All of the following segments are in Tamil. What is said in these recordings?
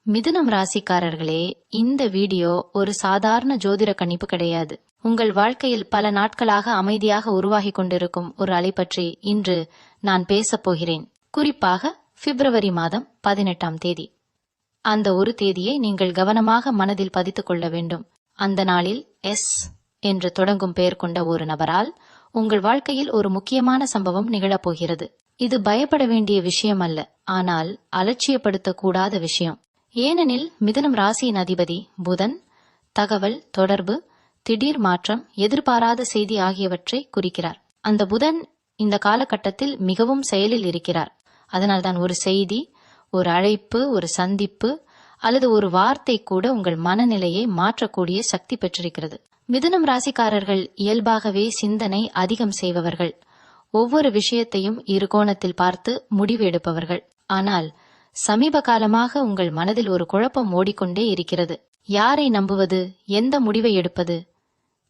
மிதுனம் ராசிக்காரர்களே, இந்த வீடியோ ஒரு சாதாரண ஜோதிட கணிப்பு கிடையாது. உங்கள் வாழ்க்கையில் பல நாட்களாக அமைதியாக உருவாகி கொண்டிருக்கும் ஒரு அலை பற்றி இன்று நான் பேசப் போகிறேன். குறிப்பாக பிப்ரவரி மாதம் 18ஆம் தேதி. அந்த ஒரு தேதியை நீங்கள் கவனமாக மனதில் பதித்துக் கொள்ள வேண்டும். அந்த நாளில் எஸ் என்று தொடங்கும் பெயர் கொண்ட ஒரு நபரால் உங்கள் வாழ்க்கையில் ஒரு முக்கியமான சம்பவம் நிகழப்போகிறது. இது பயப்பட வேண்டிய விஷயம் அல்ல, ஆனால் அலட்சியப்படுத்தக்கூடாத விஷயம். ஏனெனில் மிதுனம் ராசியின் அதிபதி புதன் தகவல், தொடர்பு, திடீர் மாற்றம், எதிர்பாராத செய்தி ஆகியவற்றை குறிக்கிறார். அந்த புதன் இந்த காலகட்டத்தில் மிகவும் செயலில் இருக்கிறார். அதனால்தான் ஒரு செய்தி, ஒரு அழைப்பு, ஒரு சந்திப்பு அல்லது ஒரு வார்த்தை கூட உங்கள் மனநிலையை மாற்றக்கூடிய சக்தி பெற்றிருக்கிறது. மிதுனம் ராசிக்காரர்கள் இயல்பாகவே சிந்தனை அதிகம் செய்பவர்கள். ஒவ்வொரு விஷயத்தையும் இரு கோணத்தில் பார்த்து முடிவு எடுப்பவர்கள். ஆனால் சமீப காலமாக உங்கள் மனதில் ஒரு குழப்பம் ஓடிக்கொண்டே இருக்கிறது. யாரை நம்புவது, எந்த முடிவை எடுப்பது,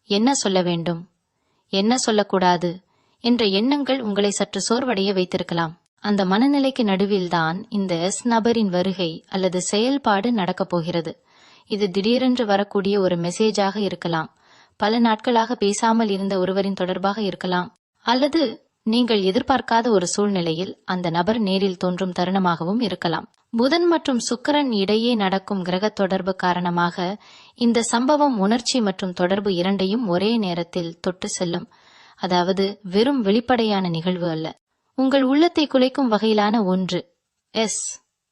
என்ன சொல்ல வேண்டும், என்ன சொல்லக்கூடாது என்ற எண்ணங்கள் உங்களை சற்று சோர்வடைய வைத்திருக்கலாம். அந்த மனநிலைக்கு நடுவில்தான் இந்த எஸ் நபரின் வருகை அல்லது செயல்பாடு நடக்கப் போகிறது. இது திடீரென்று வரக்கூடிய ஒரு மெசேஜாக இருக்கலாம், பல நாட்களாக பேசாமல் இருந்த ஒருவரின் தொடர்பாக இருக்கலாம், அல்லது நீங்கள் எதிர்பார்க்காத ஒரு சூழ்நிலையில் அந்த நபர் நேரில் தோன்றும் தருணமாகவும் இருக்கலாம். புதன் மற்றும் சுக்கிரன் இடையே நடக்கும் கிரக தொடர்பு காரணமாக இந்த சம்பவம் உணர்ச்சி மற்றும் தொடர்பு இரண்டையும் ஒரே நேரத்தில் தொட்டு செல்லும். அதாவது வெறும் வெளிப்படையான நிகழ்வு அல்ல, உங்கள் உள்ளத்தை குலைக்கும் வகையிலான ஒன்று. எஸ்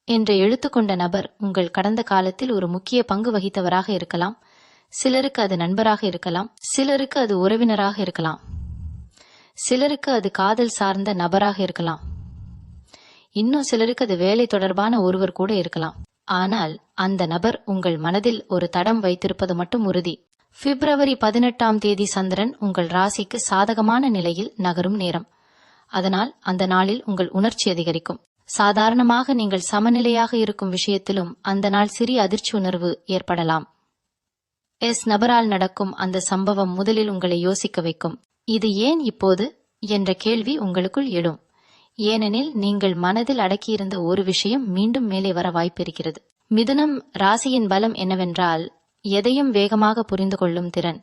என்ற எழுத்துக்கொண்ட நபர் உங்கள் கடந்த காலத்தில் ஒரு முக்கிய பங்கு வகித்தவராக இருக்கலாம். சிலருக்கு அது நண்பராக இருக்கலாம், சிலருக்கு அது உறவினராக இருக்கலாம், சிலருக்கு அது காதல் சார்ந்த நபராக இருக்கலாம், இன்னும் சிலருக்கு அது வேலை தொடர்பான ஒருவர் கூட இருக்கலாம். ஆனால் அந்த நபர் உங்கள் மனதில் ஒரு தடம் வைத்திருப்பது மட்டும் உறுதி. பிப்ரவரி 18ஆம் தேதி சந்திரன் உங்கள் ராசிக்கு சாதகமான நிலையில் நகரும் நேரம். அதனால் அந்த நாளில் உங்கள் உணர்ச்சி அதிகரிக்கும். சாதாரணமாக நீங்கள் சமநிலையாக இருக்கும் விஷயத்திலும் அந்த நாள் சிறிய அதிர்ச்சி உணர்வு ஏற்படலாம். எஸ் நபரால் நடக்கும் அந்த சம்பவம் முதலில் உங்களை யோசிக்க வைக்கும். இது ஏன் இப்போது என்ற கேள்வி உங்களுக்குள் எழும். ஏனெனில் நீங்கள் மனதில் அடக்கியிருந்த ஒரு விஷயம் மீண்டும் மேலே வர வாய்ப்பிருக்கிறது. மிதுனம் ராசியின் பலம் என்னவென்றால் எதையும் வேகமாக புரிந்து கொள்ளும் திறன்.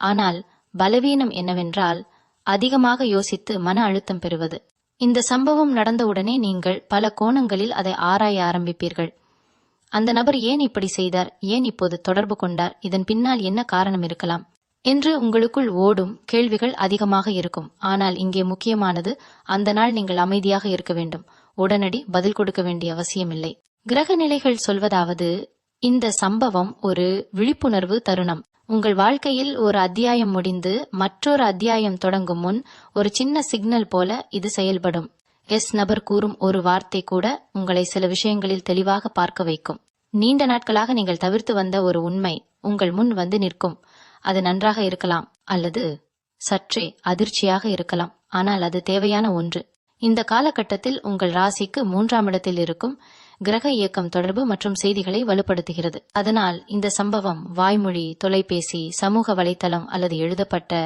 ஆனால் பலவீனம் என்னவென்றால் அதிகமாக யோசித்து மன அழுத்தம் பெறுவது. இந்த சம்பவம் நடந்தவுடனே நீங்கள் பல கோணங்களில் அதை ஆராய ஆரம்பிப்பீர்கள். அந்த நபர் ஏன் இப்படி செய்தார், ஏன் இப்போது தொடர்பு கொண்டார், இதன் பின்னால் என்ன காரணம் இருக்கலாம் என்று உங்களுக்குள் ஓடும் கேள்விகள் அதிகமாக இருக்கும். ஆனால் இங்கே முக்கியமானது, அந்த நாள் நீங்கள் அமைதியாக இருக்க வேண்டும். உடனடி பதில் கொடுக்க வேண்டிய அவசியமில்லை. கிரக நிலைகள் சொல்வதாவது, இந்த சம்பவம் ஒரு விழிப்புணர்வு தருணம். உங்கள் வாழ்க்கையில் ஒரு அத்தியாயம் முடிந்து மற்றொரு அத்தியாயம் தொடங்கும் முன் ஒரு சின்ன சிக்னல் போல இது செயல்படும். எஸ் நபர் கூறும் ஒரு வார்த்தை கூட உங்களை சில விஷயங்களில் தெளிவாக பார்க்க வைக்கும். நீண்ட நாட்களாக நீங்கள் தவிர்த்து வந்த ஒரு உண்மை உங்கள் முன் வந்து நிற்கும். அது நன்றாக இருக்கலாம் அல்லது சற்றே அதிர்ச்சியாக இருக்கலாம், ஆனால் அது தேவையான ஒன்று. இந்த காலகட்டத்தில் உங்கள் ராசிக்கு 3ஆம் இடத்தில் இருக்கும் கிரக இயக்கம் தொடர்பு மற்றும் செய்திகளை வலுப்படுத்துகிறது. அதனால் இந்த சம்பவம் வாய்மொழி, தொலைபேசி, சமூக வலைத்தளம் அல்லது எழுதப்பட்ட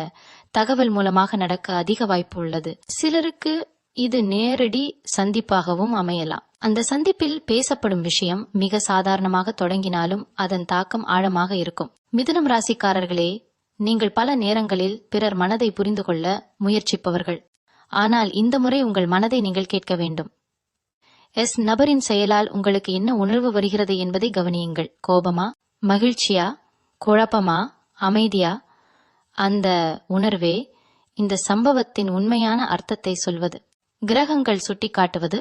தகவல் மூலமாக நடக்க அதிக வாய்ப்பு உள்ளது. சிலருக்கு இது நேரடி சந்திப்பாகவும் அமையலாம். அந்த சந்திப்பில் பேசப்படும் விஷயம் மிக சாதாரணமாக தொடங்கினாலும் அதன் தாக்கம் ஆழமாக இருக்கும். மிதுனம் ராசிக்காரர்களே, நீங்கள் பல நேரங்களில் பிறர் மனதை புரிந்து கொள்ள முயற்சிப்பவர்கள். ஆனால் இந்த முறை உங்கள் மனதை நீங்கள் கேட்க வேண்டும். எஸ் நபரின் செயலால் உங்களுக்கு என்ன உணர்வு வருகிறது என்பதை கவனியுங்கள். கோபமா, மகிழ்ச்சியா, குழப்பமா, அமைதியா? அந்த உணர்வே இந்த சம்பவத்தின் உண்மையான அர்த்தத்தை சொல்வது. கிரகங்கள் சுட்டிக்காட்டுவது,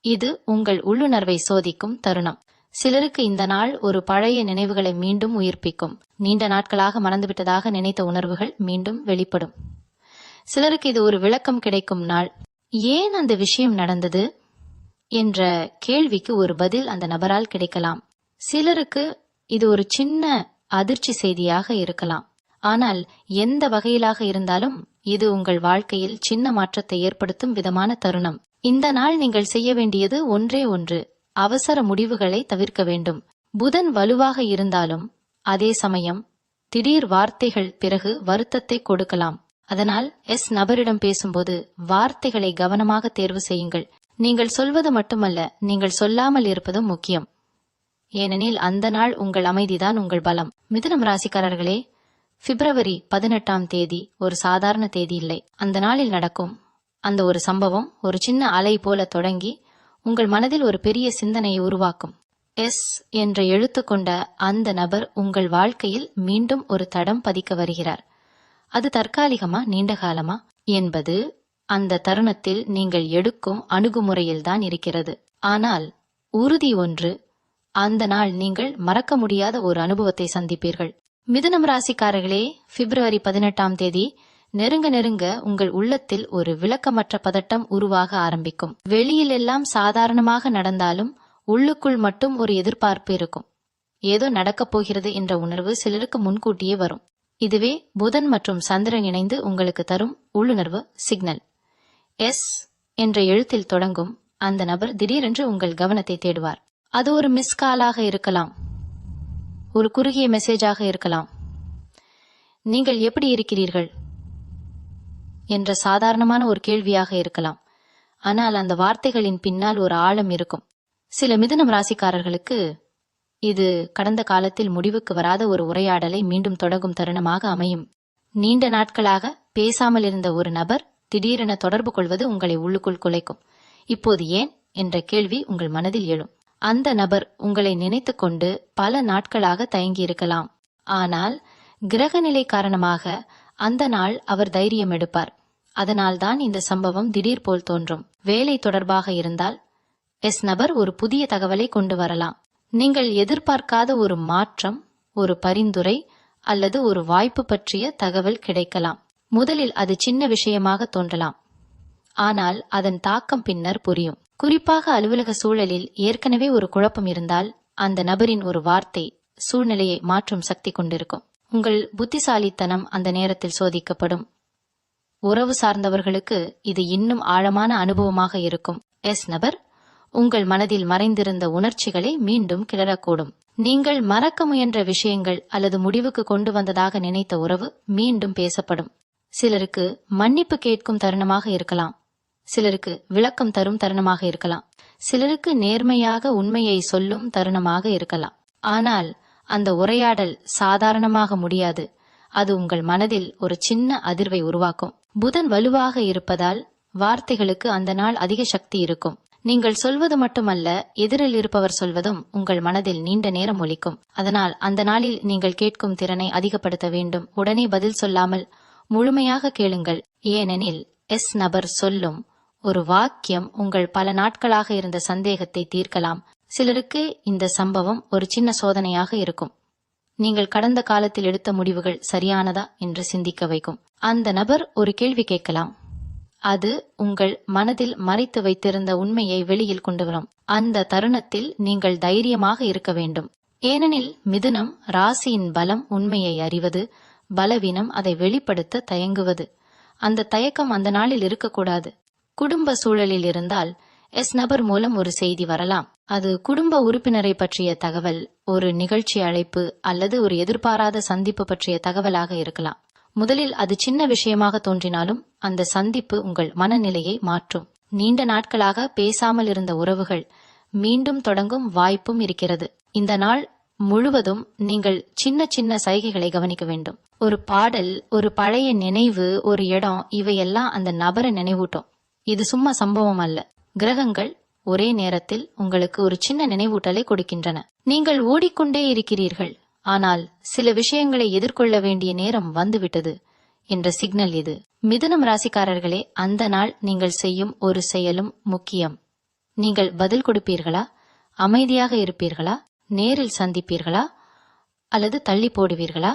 இது உங்கள் உள்ளுணர்வை சோதிக்கும் தருணம். சிலருக்கு இந்த நாள் ஒரு பழைய நினைவுகளை மீண்டும் உயிர்ப்பிக்கும். நீண்ட நாட்களாக மறந்துவிட்டதாக நினைத்த உணர்வுகள் மீண்டும் வெளிப்படும். சிலருக்கு இது ஒரு விளக்கம் கிடைக்கும் நாள். ஏன் அந்த விஷயம் நடந்தது என்ற கேள்விக்கு ஒரு பதில் அந்த நபரால் கிடைக்கலாம். சிலருக்கு இது ஒரு சின்ன அதிர்ச்சி செய்தியாக இருக்கலாம். ஆனால் எந்த வகையிலாக இருந்தாலும் இது உங்கள் வாழ்க்கையில் சின்ன மாற்றத்தை ஏற்படுத்தும் விதமான தருணம். இந்த நாள் நீங்கள் செய்ய வேண்டியது ஒன்றே ஒன்று, அவசர முடிவுகளை தவிர்க்க வேண்டும். புதன் வலுவாக இருந்தாலும் அதே சமயம் திடீர் வார்த்தைகள் பிறகு வருத்தத்தை கொடுக்கலாம். அதனால் எஸ் நபரிடம் பேசும்போது வார்த்தைகளை கவனமாக தேர்வு செய்யுங்கள். நீங்கள் சொல்வது மட்டுமல்ல, நீங்கள் சொல்லாமல் இருப்பதும் முக்கியம். ஏனெனில் அந்த நாள் உங்கள் அமைதிதான் உங்கள் பலம். மிதுனம் ராசிக்காரர்களே, பிப்ரவரி 18 ஒரு சாதாரண தேதி இல்லை. அந்த நாளில் நடக்கும் அந்த ஒரு சம்பவம் ஒரு சின்ன அலை போல தொடங்கி உங்கள் மனதில் ஒரு பெரிய சிந்தனையை உருவாக்கும். எஸ் என்ற எழுத்து கொண்ட அந்த நபர் உங்கள் வாழ்க்கையில் மீண்டும் ஒரு தடம் பதிக்க வருகிறார். அது தற்காலிகமா நீண்ட காலமா என்பது அந்த தருணத்தில் நீங்கள் எடுக்கும் அணுகுமுறையில்தான் இருக்கிறது. ஆனால் உறுதி ஒன்று, அந்த நாள் நீங்கள் மறக்க முடியாத ஒரு அனுபவத்தை சந்திப்பீர்கள். மிதுனம் ராசிக்காரர்களே, பிப்ரவரி 18 நெருங்க நெருங்க உங்கள் உள்ளத்தில் ஒரு விளக்கமற்ற பதட்டம் உருவாக ஆரம்பிக்கும். வெளியில் எல்லாம் சாதாரணமாக நடந்தாலும் உள்ளுக்குள் மட்டும் ஒரு எதிர்பார்ப்பு இருக்கும். ஏதோ நடக்கப் போகிறது என்ற உணர்வு சிலருக்கு முன்கூட்டியே வரும். இதுவே புதன் மற்றும் சந்திரன் இணைந்து உங்களுக்கு தரும் உள்ளுணர்வு சிக்னல். எஸ் என்ற எழுத்தில் தொடங்கும் அந்த நபர் திடீரென்று உங்கள் கவனத்தை தேடுவார். அது ஒரு மிஸ் காலாக இருக்கலாம், ஒரு குறுகிய மெசேஜாக இருக்கலாம், நீங்கள் எப்படி இருக்கிறீர்கள் என்ற சாதாரணமான ஒரு கேள்வியாக இருக்கலாம். ஆனால் அந்த வார்த்தைகளின் பின்னால் ஒரு ஆழம் இருக்கும். சில மிதுனம் ராசிக்காரர்களுக்கு இது கடந்த காலத்தில் முடிவுக்கு வராத ஒரு உரையாடலை மீண்டும் தொடங்கும் தருணமாக அமையும். நீண்ட நாட்களாக பேசாமல் இருந்த ஒரு நபர் திடீரென தொடர்பு கொள்வது உங்களை உள்ளுக்குள் குலைக்கும். இப்போது ஏன் என்ற கேள்வி உங்கள் மனதில் எழும். அந்த நபர் உங்களை நினைத்து கொண்டு பல நாட்களாக தயங்கியிருக்கலாம். ஆனால் கிரகநிலை காரணமாக அந்த நாள் அவர் தைரியம் எடுப்பார். அதனால்தான் இந்த சம்பவம் திடீர் போல் தோன்றும். வேலை தொடர்பாக இருந்தால் எஸ் நபர் ஒரு புதிய தகவலை கொண்டு வரலாம். நீங்கள் எதிர்பார்க்காத ஒரு மாற்றம், ஒரு பரிந்துரை அல்லது ஒரு வாய்ப்பு பற்றிய தகவல் கிடைக்கலாம். முதலில் அது சின்ன விஷயமாக தோன்றலாம், ஆனால் அதன் தாக்கம் பின்னர் புரியும். குறிப்பாக அலுவலக சூழலில் ஏற்கனவே ஒரு குழப்பம் இருந்தால் அந்த நபரின் ஒரு வார்த்தை சூழ்நிலையை மாற்றும் சக்தி கொண்டிருக்கும். உங்கள் புத்திசாலித்தனம் அந்த நேரத்தில் சோதிக்கப்படும். உறவு சார்ந்தவர்களுக்கு இது இன்னும் ஆழமான அனுபவமாக இருக்கும். எஸ் நபர் உங்கள் மனதில் மறைந்திருந்த உணர்ச்சிகளை மீண்டும் கிளறக்கூடும். நீங்கள் மறக்க முயன்ற விஷயங்கள் அல்லது முடிவுக்கு கொண்டு வந்ததாக நினைத்த உறவு மீண்டும் பேசப்படும். சிலருக்கு மன்னிப்பு கேட்கும் தருணமாக இருக்கலாம், சிலருக்கு விளக்கம் தரும் தருணமாக இருக்கலாம், சிலருக்கு நேர்மையாக உண்மையை சொல்லும் தருணமாக இருக்கலாம். ஆனால் அந்த உரையாடல் சாதாரணமாக முடியாது. அது உங்கள் மனதில் ஒரு சின்ன அதிர்வை உருவாக்கும். புதன் வலுவாக இருப்பதால் வார்த்தைகளுக்கு அந்த நாள் அதிக சக்தி இருக்கும். நீங்கள் சொல்வது மட்டுமல்ல, எதிரில் இருப்பவர் சொல்வதும் உங்கள் மனதில் நீண்ட நேரம் ஒலிக்கும். அதனால் அந்த நாளில் நீங்கள் கேட்கும் திறனை அதிகப்படுத்த வேண்டும். உடனே பதில் சொல்லாமல் முழுமையாக கேளுங்கள். ஏனெனில் எஸ் நபர் சொல்லும் ஒரு வாக்கியம் உங்கள் பல நாட்களாக இருந்த சந்தேகத்தை தீர்க்கலாம். சிலருக்கு இந்த சம்பவம் ஒரு சின்ன சோதனையாக இருக்கும். நீங்கள் கடந்த காலத்தில் எடுத்த முடிவுகள் சரியானதா என்று சிந்திக்க வைக்கும். அந்த நபர் ஒரு கேள்வி கேட்கலாம். அது உங்கள் மனதில் மறைத்து வைத்திருந்த உண்மையை வெளியில் கொண்டு வரும். அந்த தருணத்தில் நீங்கள் தைரியமாக இருக்க வேண்டும். ஏனெனில் மிதுனம் ராசியின் பலம் உண்மையை அறிவது, பலவீனம் அதை வெளிப்படுத்த தயங்குவது. அந்த தயக்கம் அந்த நாளில் இருக்கக்கூடாது. குடும்ப சூழலில் இருந்தால் எஸ் நபர் மூலம் ஒரு செய்தி வரலாம். அது குடும்ப உறுப்பினரை பற்றிய தகவல், ஒரு நிகழ்ச்சி அழைப்பு அல்லது ஒரு எதிர்பாராத சந்திப்பு பற்றிய தகவலாக இருக்கலாம். முதலில் அது சின்ன விஷயமாக தோன்றினாலும் அந்த சந்திப்பு உங்கள் மனநிலையை மாற்றும். நீண்ட நாட்களாக பேசாமல் இருந்த உறவுகள் மீண்டும் தொடங்கும் வாய்ப்பும் இருக்கிறது. இந்த நாள் முழுவதும் நீங்கள் சின்ன சின்ன சைகைகளை கவனிக்க வேண்டும். ஒரு பாடல், ஒரு பழைய நினைவு, ஒரு இடம், இவையெல்லாம் அந்த நபரை நினைவூட்டும். இது சும்மா சம்பவம் அல்ல. கிரகங்கள் ஒரே நேரத்தில் உங்களுக்கு ஒரு சின்ன நினைவூட்டலை கொடுக்கின்றன. நீங்கள் ஓடிக்கொண்டே இருக்கிறீர்கள், ஆனால் சில விஷயங்களை எதிர்கொள்ள வேண்டிய நேரம் வந்துவிட்டது என்ற சிக்னல் இது. மிதுனம் ராசிக்காரர்களே, அந்த நாள் நீங்கள் செய்யும் ஒரு செயலும் முக்கியம். நீங்கள் பதில் கொடுப்பீர்களா, அமைதியாக இருப்பீர்களா, நேரில் சந்திப்பீர்களா அல்லது தள்ளி போடுவீர்களா?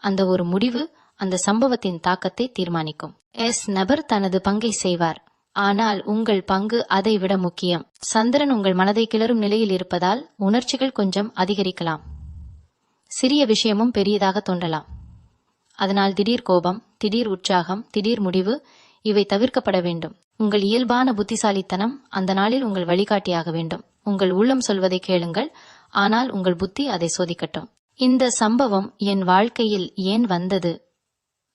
அந்த ஒரு முடிவு அந்த சம்பவத்தின் தாக்கத்தை தீர்மானிக்கும். எஸ் நபர் தனது பங்கை செய்வார், ஆனால் உங்கள் பங்கு அதை விட முக்கியம். சந்திரன் உங்கள் மனதை கிளறும் நிலையில் இருப்பதால் உணர்ச்சிகள் கொஞ்சம் அதிகரிக்கலாம். சிறிய விஷயமும் பெரியதாக தோன்றலாம். அதனால் திடீர் கோபம், திடீர் உற்சாகம், திடீர் முடிவு இவை தவிர்க்கப்பட வேண்டும். உங்கள் இயல்பான புத்திசாலித்தனம் அந்த நாளில் உங்கள் வழிகாட்டியாக வேண்டும். உங்கள் உள்ளம் சொல்வதை கேளுங்கள், ஆனால் உங்கள் புத்தி அதை சோதிக்கட்டும். இந்த சம்பவம் என் வாழ்க்கையில் ஏன் வந்தது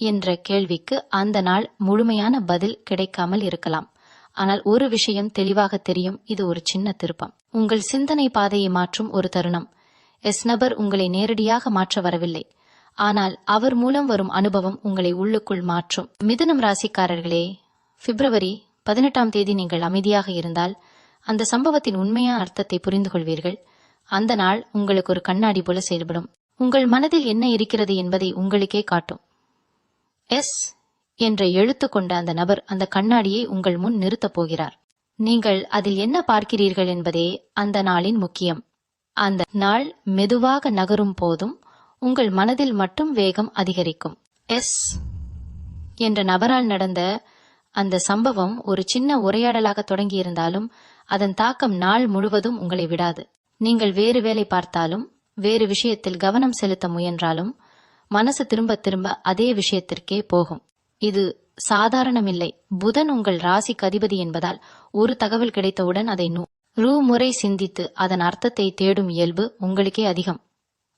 என்ற கேள்விக்கு அந்த நாள் முழுமையான பதில் கிடைக்காமல் இருக்கலாம். ஆனால் ஒரு விஷயம் தெளிவாக தெரியும், இது ஒரு சின்ன திருப்பம். உங்கள் சிந்தனை பாதையை மாற்றும் ஒரு தருணம். எஸ் நபர் உங்களை நேரடியாக மாற்ற வரவில்லை, ஆனால் அவர் மூலம் வரும் அனுபவம் உங்களை உள்ளுக்குள் மாற்றும். மிதுனம் ராசிக்காரர்களே, பிப்ரவரி 18 நீங்கள் அமைதியாக இருந்தால் அந்த சம்பவத்தின் உண்மையான அர்த்தத்தை புரிந்து கொள்வீர்கள். அந்த நாள் உங்களுக்கு ஒரு கண்ணாடி போல செயல்படும். உங்கள் மனதில் என்ன இருக்கிறது என்பதை உங்களுக்கே காட்டும். எஸ் என்ற எழுத்து கொண்ட அந்த நபர் அந்த கண்ணாடியை உங்கள் முன் நிறுத்தப் போகிறார். நீங்கள் அதில் என்ன பார்க்கிறீர்கள் என்பதே அந்த நாளின் முக்கியம். அந்த நாள் மெதுவாக நகரும் போதும் உங்கள் மனதில் மட்டும் வேகம் அதிகரிக்கும். எஸ் என்ற நபரால் நடந்த அந்த சம்பவம் ஒரு சின்ன உரையாடலாக தொடங்கியிருந்தாலும் அதன் தாக்கம் நாள் முழுவதும் உங்களை விடாது. நீங்கள் வேறு வேலை பார்த்தாலும், வேறு விஷயத்தில் கவனம் செலுத்த முயன்றாலும் மனசு திரும்ப திரும்ப அதே விஷயத்திற்கே போகும். இது சாதாரணமில்லை. புதன் உங்கள் ராசிக்கு அதிபதி என்பதால் ஒரு தகவல் கிடைத்தவுடன் அதை முறை சிந்தித்து அதன் அர்த்தத்தை தேடும் இயல்பு உங்களுக்கே அதிகம்.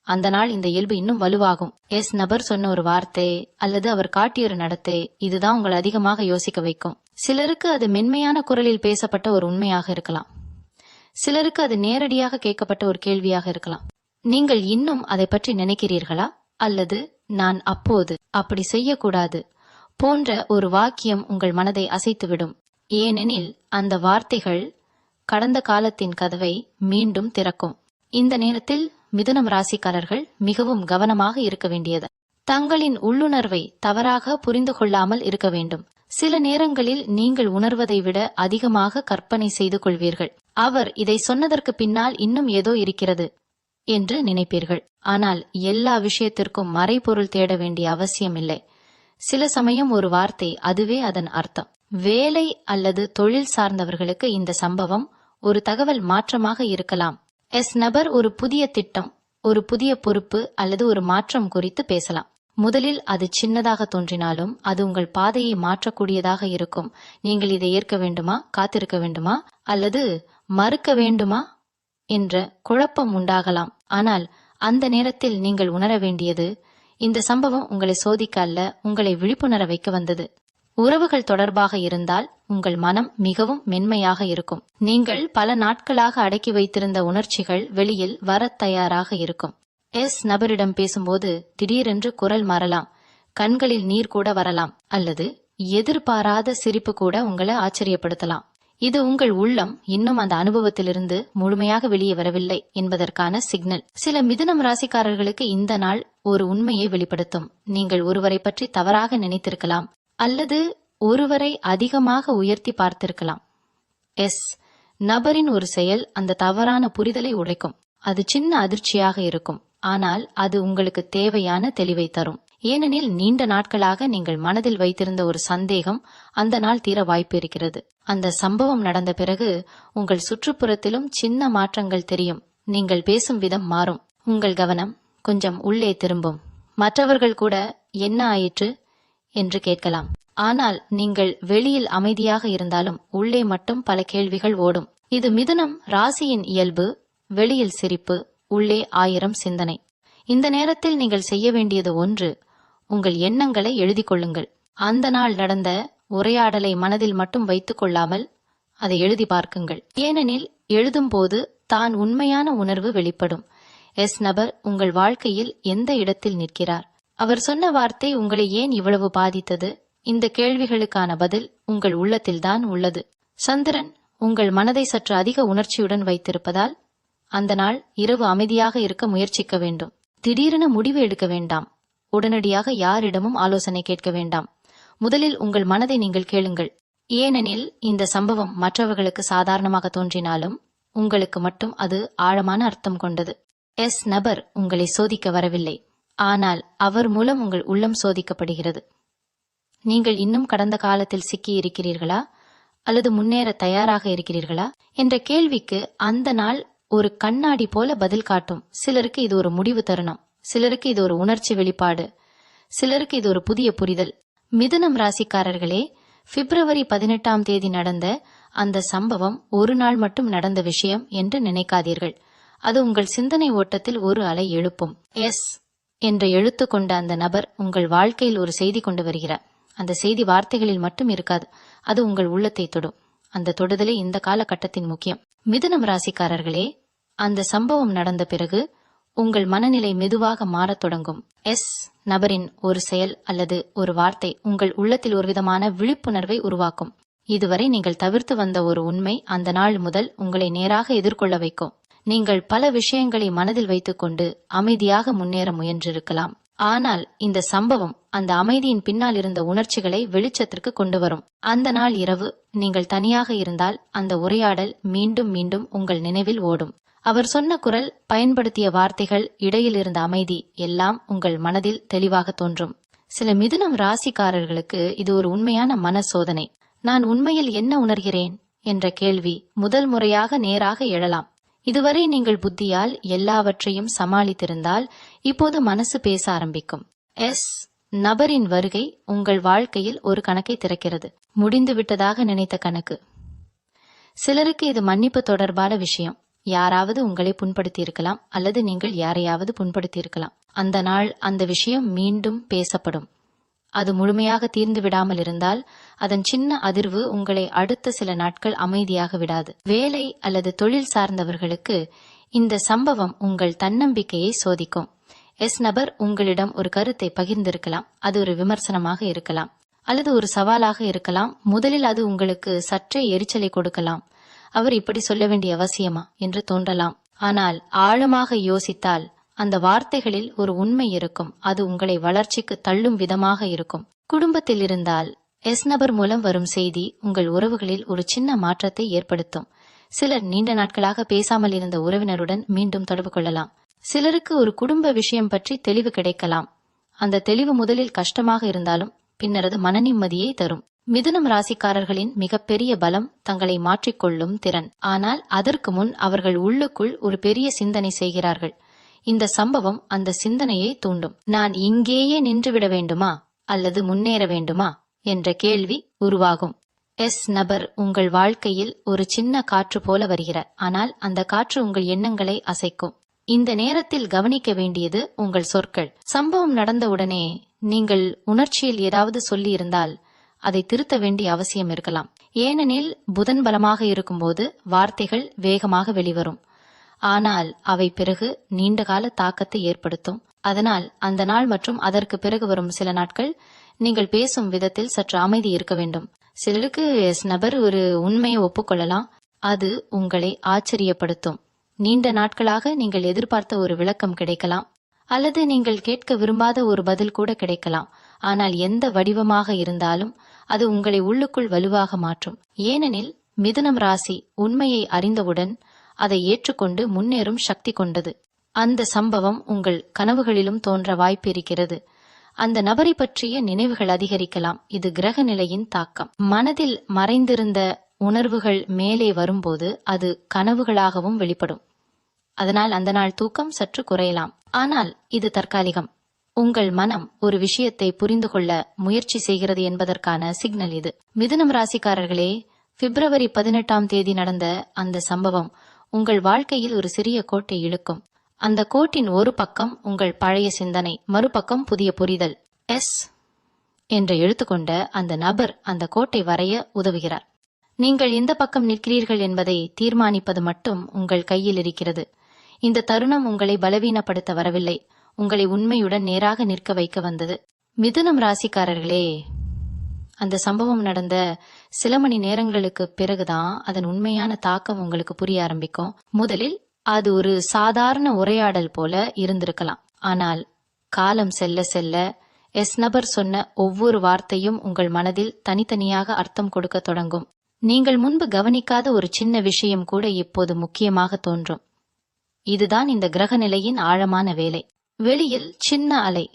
அந்த நாள் இந்த இயல்பு இன்னும் வலுவாகும். எஸ் நபர் சொன்ன ஒரு வார்த்தை அல்லது அவர் காட்டிய ஒரு நடத்தை இதுதான் உங்களை அதிகமாக யோசிக்க வைக்கும். சிலருக்கு அது மென்மையான குரலில் பேசப்பட்ட ஒரு உண்மையாக இருக்கலாம். சிலருக்கு அது நேரடியாக கேட்கப்பட்ட ஒரு கேள்வியாக இருக்கலாம். நீங்கள் இன்னும் அதை பற்றி நினைக்கிறீர்களா? அல்லது நான் அப்போது அப்படி செய்யக்கூடாது போன்ற ஒரு வாக்கியம் உங்கள் மனதை அசைத்துவிடும். ஏனெனில் அந்த வார்த்தைகள் கடந்த காலத்தின் கதவை மீண்டும் திறக்கும். இந்த நேரத்தில் மிதுனம் ராசிக்காரர்கள் மிகவும் கவனமாக இருக்க வேண்டியது. தங்களின் உள்ளுணர்வை தவறாக புரிந்து கொள்ளாமல் இருக்க வேண்டும். சில நேரங்களில் நீங்கள் உணர்வதை விட அதிகமாக கற்பனை செய்து கொள்வீர்கள். அவர் இதை சொன்னதற்கு பின்னால் இன்னும் ஏதோ இருக்கிறது என்று நினைப்பீர்கள். ஆனால் எல்லா விஷயத்திற்கும் மறைபொருள் தேட வேண்டிய அவசியம் இல்லை. சில சமயம் ஒரு வார்த்தை அதுவே அதன் அர்த்தம். வேலை அல்லது தொழில் சார்ந்தவர்களுக்கு இந்த சம்பவம் ஒரு தகவல் மாற்றமாக இருக்கலாம். எஸ் நபர் ஒரு புதிய திட்டம், ஒரு புதிய பொறுப்பு அல்லது ஒரு மாற்றம் குறித்து பேசலாம். முதலில் அது சின்னதாக தோன்றினாலும் அது உங்கள் பாதையை மாற்றக்கூடியதாக இருக்கும். நீங்கள் இதை ஏற்க வேண்டுமா, காத்திருக்க வேண்டுமா அல்லது மறுக்க வேண்டுமா என்ற குழப்பம் உண்டாகலாம். ஆனால் அந்த நேரத்தில் நீங்கள் உணர வேண்டியது, இந்த சம்பவம் உங்களை சோதிக்க அல்ல, உங்களை விழிப்புணர வைக்க வந்தது. உறவுகள் தொடர்பாக இருந்தால் உங்கள் மனம் மிகவும் மென்மையாக இருக்கும். நீங்கள் பல நாட்களாக அடக்கி வைத்திருந்த உணர்ச்சிகள் வெளியில் வரத் தயாராக இருக்கும். எஸ் நபரிடம் பேசும்போது திடீரென்று குரல் மாறலாம், கண்களில் நீர் கூட வரலாம், அல்லது எதிர்பாராத சிரிப்பு கூட உங்களை ஆச்சரியப்படுத்தலாம். இது உங்கள் உள்ளம் இன்னும் அந்த அனுபவத்திலிருந்து முழுமையாக வெளியே வரவில்லை என்பதற்கான சிக்னல். சில மிதுனம் ராசிக்காரர்களுக்கு இந்த நாள் ஒரு உண்மையை வெளிப்படுத்தும். நீங்கள் ஒருவரை பற்றி தவறாக நினைத்திருக்கலாம் அல்லது ஒருவரை அதிகமாக உயர்த்தி பார்த்திருக்கலாம். எஸ் நபரின் ஒரு செயல் அந்த தவறான புரிதலை உடைக்கும். அது சின்ன அதிர்ச்சியாக இருக்கும், ஆனால் அது உங்களுக்கு தேவையான தெளிவை தரும். ஏனெனில் நீண்ட நாட்களாக நீங்கள் மனதில் வைத்திருந்த ஒரு சந்தேகம் அந்த நாள் தீர வாய்ப்பு இருக்கிறது. அந்த சம்பவம் நடந்த பிறகு உங்கள் சுற்றுப்புறத்திலும் சின்ன மாற்றங்கள் தெரியும். நீங்கள் பேசும் விதம் மாறும். உங்கள் கவனம் கொஞ்சம் உள்ளே திரும்பும். மற்றவர்கள் கூட என்ன ஆயிற்று என்று கேட்கலாம். ஆனால் நீங்கள் வெளியில் அமைதியாக இருந்தாலும் உள்ளே மட்டும் பல கேள்விகள் ஓடும். இது மிதுனம் ராசியின் இயல்பு. வெளியில் சிரிப்பு, உள்ளே 1000 சிந்தனை. இந்த நேரத்தில் நீங்கள் செய்ய வேண்டியது ஒன்று, உங்கள் எண்ணங்களை எழுதி கொள்ளுங்கள். அந்த நாள் நடந்த உரையாடலை மனதில் மட்டும் வைத்துக் கொள்ளாமல் அதை எழுதி பார்க்குங்கள். ஏனெனில் எழுதும்போது தான் உண்மையான உணர்வு வெளிப்படும். எஸ் நபர் உங்கள் வாழ்க்கையில் எந்த இடத்தில் நிற்கிறார்? அவர் சொன்ன வார்த்தை உங்களை ஏன் இவ்வளவு பாதித்தது? இந்த கேள்விகளுக்கான பதில் உங்கள் உள்ளத்தில்தான் உள்ளது. சந்திரன் உங்கள் மனதை சற்று அதிக உணர்ச்சியுடன் வைத்திருப்பதால் அந்த நாள் இரவு அமைதியாக இருக்க முயற்சிக்க வேண்டும். திடீரென முடிவு எடுக்க வேண்டாம். உடனடியாக யாரிடமும் ஆலோசனை கேட்க வேண்டாம். முதலில் உங்கள் மனதை நீங்கள் கேளுங்கள். ஏனெனில் இந்த சம்பவம் மற்றவர்களுக்கு சாதாரணமாக தோன்றினாலும் உங்களுக்கு மட்டும் அது ஆழமான அர்த்தம் கொண்டது. எஸ் நபர் உங்களை சோதிக்க வரவில்லை, ஆனால் அவர் மூலம் உங்கள் உள்ளம் சோதிக்கப்படுகிறது. நீங்கள் இன்னும் கடந்த காலத்தில் சிக்கி இருக்கிறீர்களா அல்லது முன்னேற தயாராக இருக்கிறீர்களா என்ற கேள்விக்கு அந்த நாள் ஒரு கண்ணாடி போல பதில் காட்டும். சிலருக்கு இது ஒரு முடிவு தருணம், சிலருக்கு இது ஒரு உணர்ச்சி வெளிப்பாடு, சிலருக்கு இது ஒரு புதிய புரிதல். மிதுனம் ராசிக்காரர்களே, பிப்ரவரி 18 நடந்த அந்த சம்பவம் ஒரு நாள் மட்டும் நடந்த விஷயம் என்று நினைக்காதீர்கள். அது உங்கள் சிந்தனை ஓட்டத்தில் ஒரு அலை எழுப்பும். எஸ் என்ற எழுத்து கொண்ட அந்த நபர் உங்கள் வாழ்க்கையில் ஒரு செய்தி கொண்டு வருகிறார். அந்த செய்தி வார்த்தைகளில் மட்டும் இருக்காது, அது உங்கள் உள்ளத்தை தொடும். அந்த தொடுதலே இந்த காலகட்டத்தின் முக்கியம். மிதுனம் ராசிக்காரர்களே, அந்த சம்பவம் நடந்த பிறகு உங்கள் மனநிலை மெதுவாக மாறத் தொடங்கும். எஸ் நபரின் ஒரு செயல் அல்லது ஒரு வார்த்தை உங்கள் உள்ளத்தில் ஒருவிதமான விழிப்புணர்வை உருவாக்கும். இதுவரை நீங்கள் தவிர்த்து வந்த ஒரு உண்மை அந்த நாள் முதல் உங்களை நேராக எதிர்கொள்ள வைக்கும். நீங்கள் பல விஷயங்களை மனதில் வைத்துக்கொண்டு அமைதியாக முன்னேற முயன்றிருக்கலாம். ஆனால் இந்த சம்பவம் அந்த அமைதியின் பின்னால் இருந்த உணர்ச்சிகளை வெளிச்சத்திற்கு கொண்டு வரும். அந்த நாள் இரவு நீங்கள் தனியாக இருந்தால் அந்த உரையாடல் மீண்டும் மீண்டும் உங்கள் நினைவில் ஓடும். அவர் சொன்ன குரல், பயன்படுத்திய வார்த்தைகள், இடையில் இருந்த அமைதி எல்லாம் உங்கள் மனதில் தெளிவாக தோன்றும். சில மிதுனம் ராசிக்காரர்களுக்கு இது ஒரு உண்மையான மன சோதனை. நான் உண்மையில் என்ன உணர்கிறேன் என்ற கேள்வி முதல் முறையாக நேராக எழலாம். இதுவரை நீங்கள் புத்தியால் எல்லாவற்றையும் சமாளித்திருந்தால் இப்போது மனசு பேச ஆரம்பிக்கும். எஸ் நபரின் வருகை உங்கள் வாழ்க்கையில் ஒரு கணக்கை திறக்கிறது. முடிந்து விட்டதாக நினைத்த கணக்கு. சிலருக்கு இது மன்னிப்பு தொடர்பான விஷயம். யாராவது உங்களை புண்படுத்தி இருக்கலாம் அல்லது நீங்கள் யாரையாவது புண்படுத்தி இருக்கலாம். அந்த நாள் அந்த விஷயம் மீண்டும் பேசப்படும். அது முழுமையாக தீர்ந்து விடாமல் இருந்தால் அதன் சின்ன அதிர்வு உங்களை அடுத்த சில நாட்கள் அமைதியாக விடாது. வேலை அல்லது தொழில் சார்ந்தவர்களுக்கு இந்த சம்பவம் உங்கள் தன்னம்பிக்கையை சோதிக்கும். எஸ் நபர் உங்களிடம் ஒரு கருத்தை பகிர்ந்திருக்கலாம். அது ஒரு விமர்சனமாக இருக்கலாம் அல்லது ஒரு சவாலாக இருக்கலாம். முதலில் அது உங்களுக்கு சற்றே எரிச்சலை கொடுக்கலாம். அவர் இப்படி சொல்ல வேண்டிய அவசியமா என்று தோன்றலாம். ஆனால் ஆழமாக யோசித்தால் அந்த வார்த்தைகளில் ஒரு உண்மை இருக்கும். அது உங்களை வளர்ச்சிக்கு தள்ளும் விதமாக இருக்கும். குடும்பத்தில் இருந்தால் எஸ் நபர் மூலம் வரும் செய்தி உங்கள் உறவுகளில் ஒரு சின்ன மாற்றத்தை ஏற்படுத்தும். சிலர் நீண்ட நாட்களாக பேசாமல் இருந்த உறவினருடன் மீண்டும் தொடர்பு கொள்ளலாம். சிலருக்கு ஒரு குடும்ப விஷயம் பற்றி தெளிவு கிடைக்கலாம். அந்த தெளிவு முதலில் கஷ்டமாக இருந்தாலும் பின்னர் அது மன நிம்மதியை தரும். மிதுனம் ராசிக்காரர்களின் மிகப்பெரிய பலம் தங்களை மாற்றிக்கொள்ளும் திறன். ஆனால் அதற்கு முன் அவர்கள் உள்ளுக்குள் ஒரு பெரிய சிந்தனை செய்கிறார்கள். இந்த சம்பவம் அந்த சிந்தனையை தூண்டும். நான் இங்கேயே நின்றுவிட வேண்டுமா அல்லது முன்னேற வேண்டுமா என்ற கேள்வி உருவாகும். எஸ் நபர் உங்கள் வாழ்க்கையில் ஒரு சின்ன காற்று போல வருகிறார். ஆனால் அந்த காற்று உங்கள் எண்ணங்களை அசைக்கும். இந்த நேரத்தில் கவனிக்க வேண்டியது உங்கள் சொற்கள். சம்பவம் நடந்தவுடனே நீங்கள் உணர்ச்சியில் ஏதாவது சொல்லி இருந்தால் அதை திருத்த வேண்டிய அவசியம் இருக்கலாம். ஏனெனில் புதன் பலமாக இருக்கும்போது வார்த்தைகள் வேகமாக வெளிவரும். ஆனால் அவை பிறகு நீண்டகால தாக்கத்தை ஏற்படுத்தும். அதனால் அந்த நாள் மற்றும் அதற்கு பிறகு வரும் சில நாட்கள் நீங்கள் பேசும் விதத்தில் சற்று அமைதி இருக்க வேண்டும். சிலருக்கு எஸ் நபர் ஒரு உண்மையை ஒப்புக்கொள்ளலாம். அது உங்களை ஆச்சரியப்படுத்தும். நீண்ட நாட்களாக நீங்கள் எதிர்பார்த்த ஒரு விளக்கம் கிடைக்கலாம் அல்லது நீங்கள் கேட்க விரும்பாத ஒரு பதில் கூட கிடைக்கலாம். ஆனால் எந்த வடிவமாக இருந்தாலும் அது உங்களை உள்ளுக்குள் வலுவாக மாற்றும். ஏனெனில் மிதுனம் ராசி உண்மையை அறிந்தவுடன் அதை ஏற்றுக்கொண்டு முன்னேறும் சக்தி கொண்டது. அந்த சம்பவம் உங்கள் கனவுகளிலும் தோன்ற வாய்ப்பு இருக்கிறது. அந்த நபரை பற்றிய நினைவுகள் அதிகரிக்கலாம். இது கிரக நிலையின் தாக்கம். மனதில் மறைந்திருந்த உணர்வுகள் மேலே வரும்போது அது கனவுகளாகவும் வெளிப்படும். அதனால் அந்த நாள் தூக்கம் சற்று குறையலாம். ஆனால் இது தற்காலிகம். உங்கள் மனம் ஒரு விஷயத்தை புரிந்து கொள்ள முயற்சி செய்கிறது என்பதற்கான சிக்னல் இது. மிதுனம் ராசிக்காரர்களே, பிப்ரவரி 18 நடந்த அந்த சம்பவம் உங்கள் வாழ்க்கையில் ஒரு சிறிய கோட்டை இழுக்கும். அந்த கோட்டின் ஒரு பக்கம் உங்கள் பழைய சிந்தனை, மறுபக்கம் புதிய புரிதல். எஸ் என்று எழுத்துக்கொண்ட அந்த நபர் அந்த கோட்டை வரைய உதவுகிறார். நீங்கள் எந்த பக்கம் நிற்கிறீர்கள் என்பதை தீர்மானிப்பது மட்டும் உங்கள் கையில் இருக்கிறது. இந்த தருணம் உங்களை பலவீனப்படுத்த வரவில்லை, உங்களை உண்மையுடன் நேராக நிற்க வைக்க வந்தது. மிதுனம் ராசிக்காரர்களே, அந்த சம்பவம் நடந்த சில மணி நேரங்களுக்கு பிறகுதான் அதன் உண்மையான தாக்கம் உங்களுக்கு புரிய ஆரம்பிக்கும். முதலில் அது ஒரு சாதாரண உரையாடல் போல இருந்திருக்கலாம். ஆனால் காலம் செல்ல செல்ல எஸ் நபர் சொன்ன ஒவ்வொரு வார்த்தையும் உங்கள் மனதில் தனித்தனியாக அர்த்தம் கொடுக்க தொடங்கும். நீங்கள் முன்பு கவனிக்காத ஒரு சின்ன விஷயம் கூட இப்போது முக்கியமாக தோன்றும். இதுதான் இந்த கிரக நிலையின் ஆழமான வேலை. வெளியில் சின்ன அலை,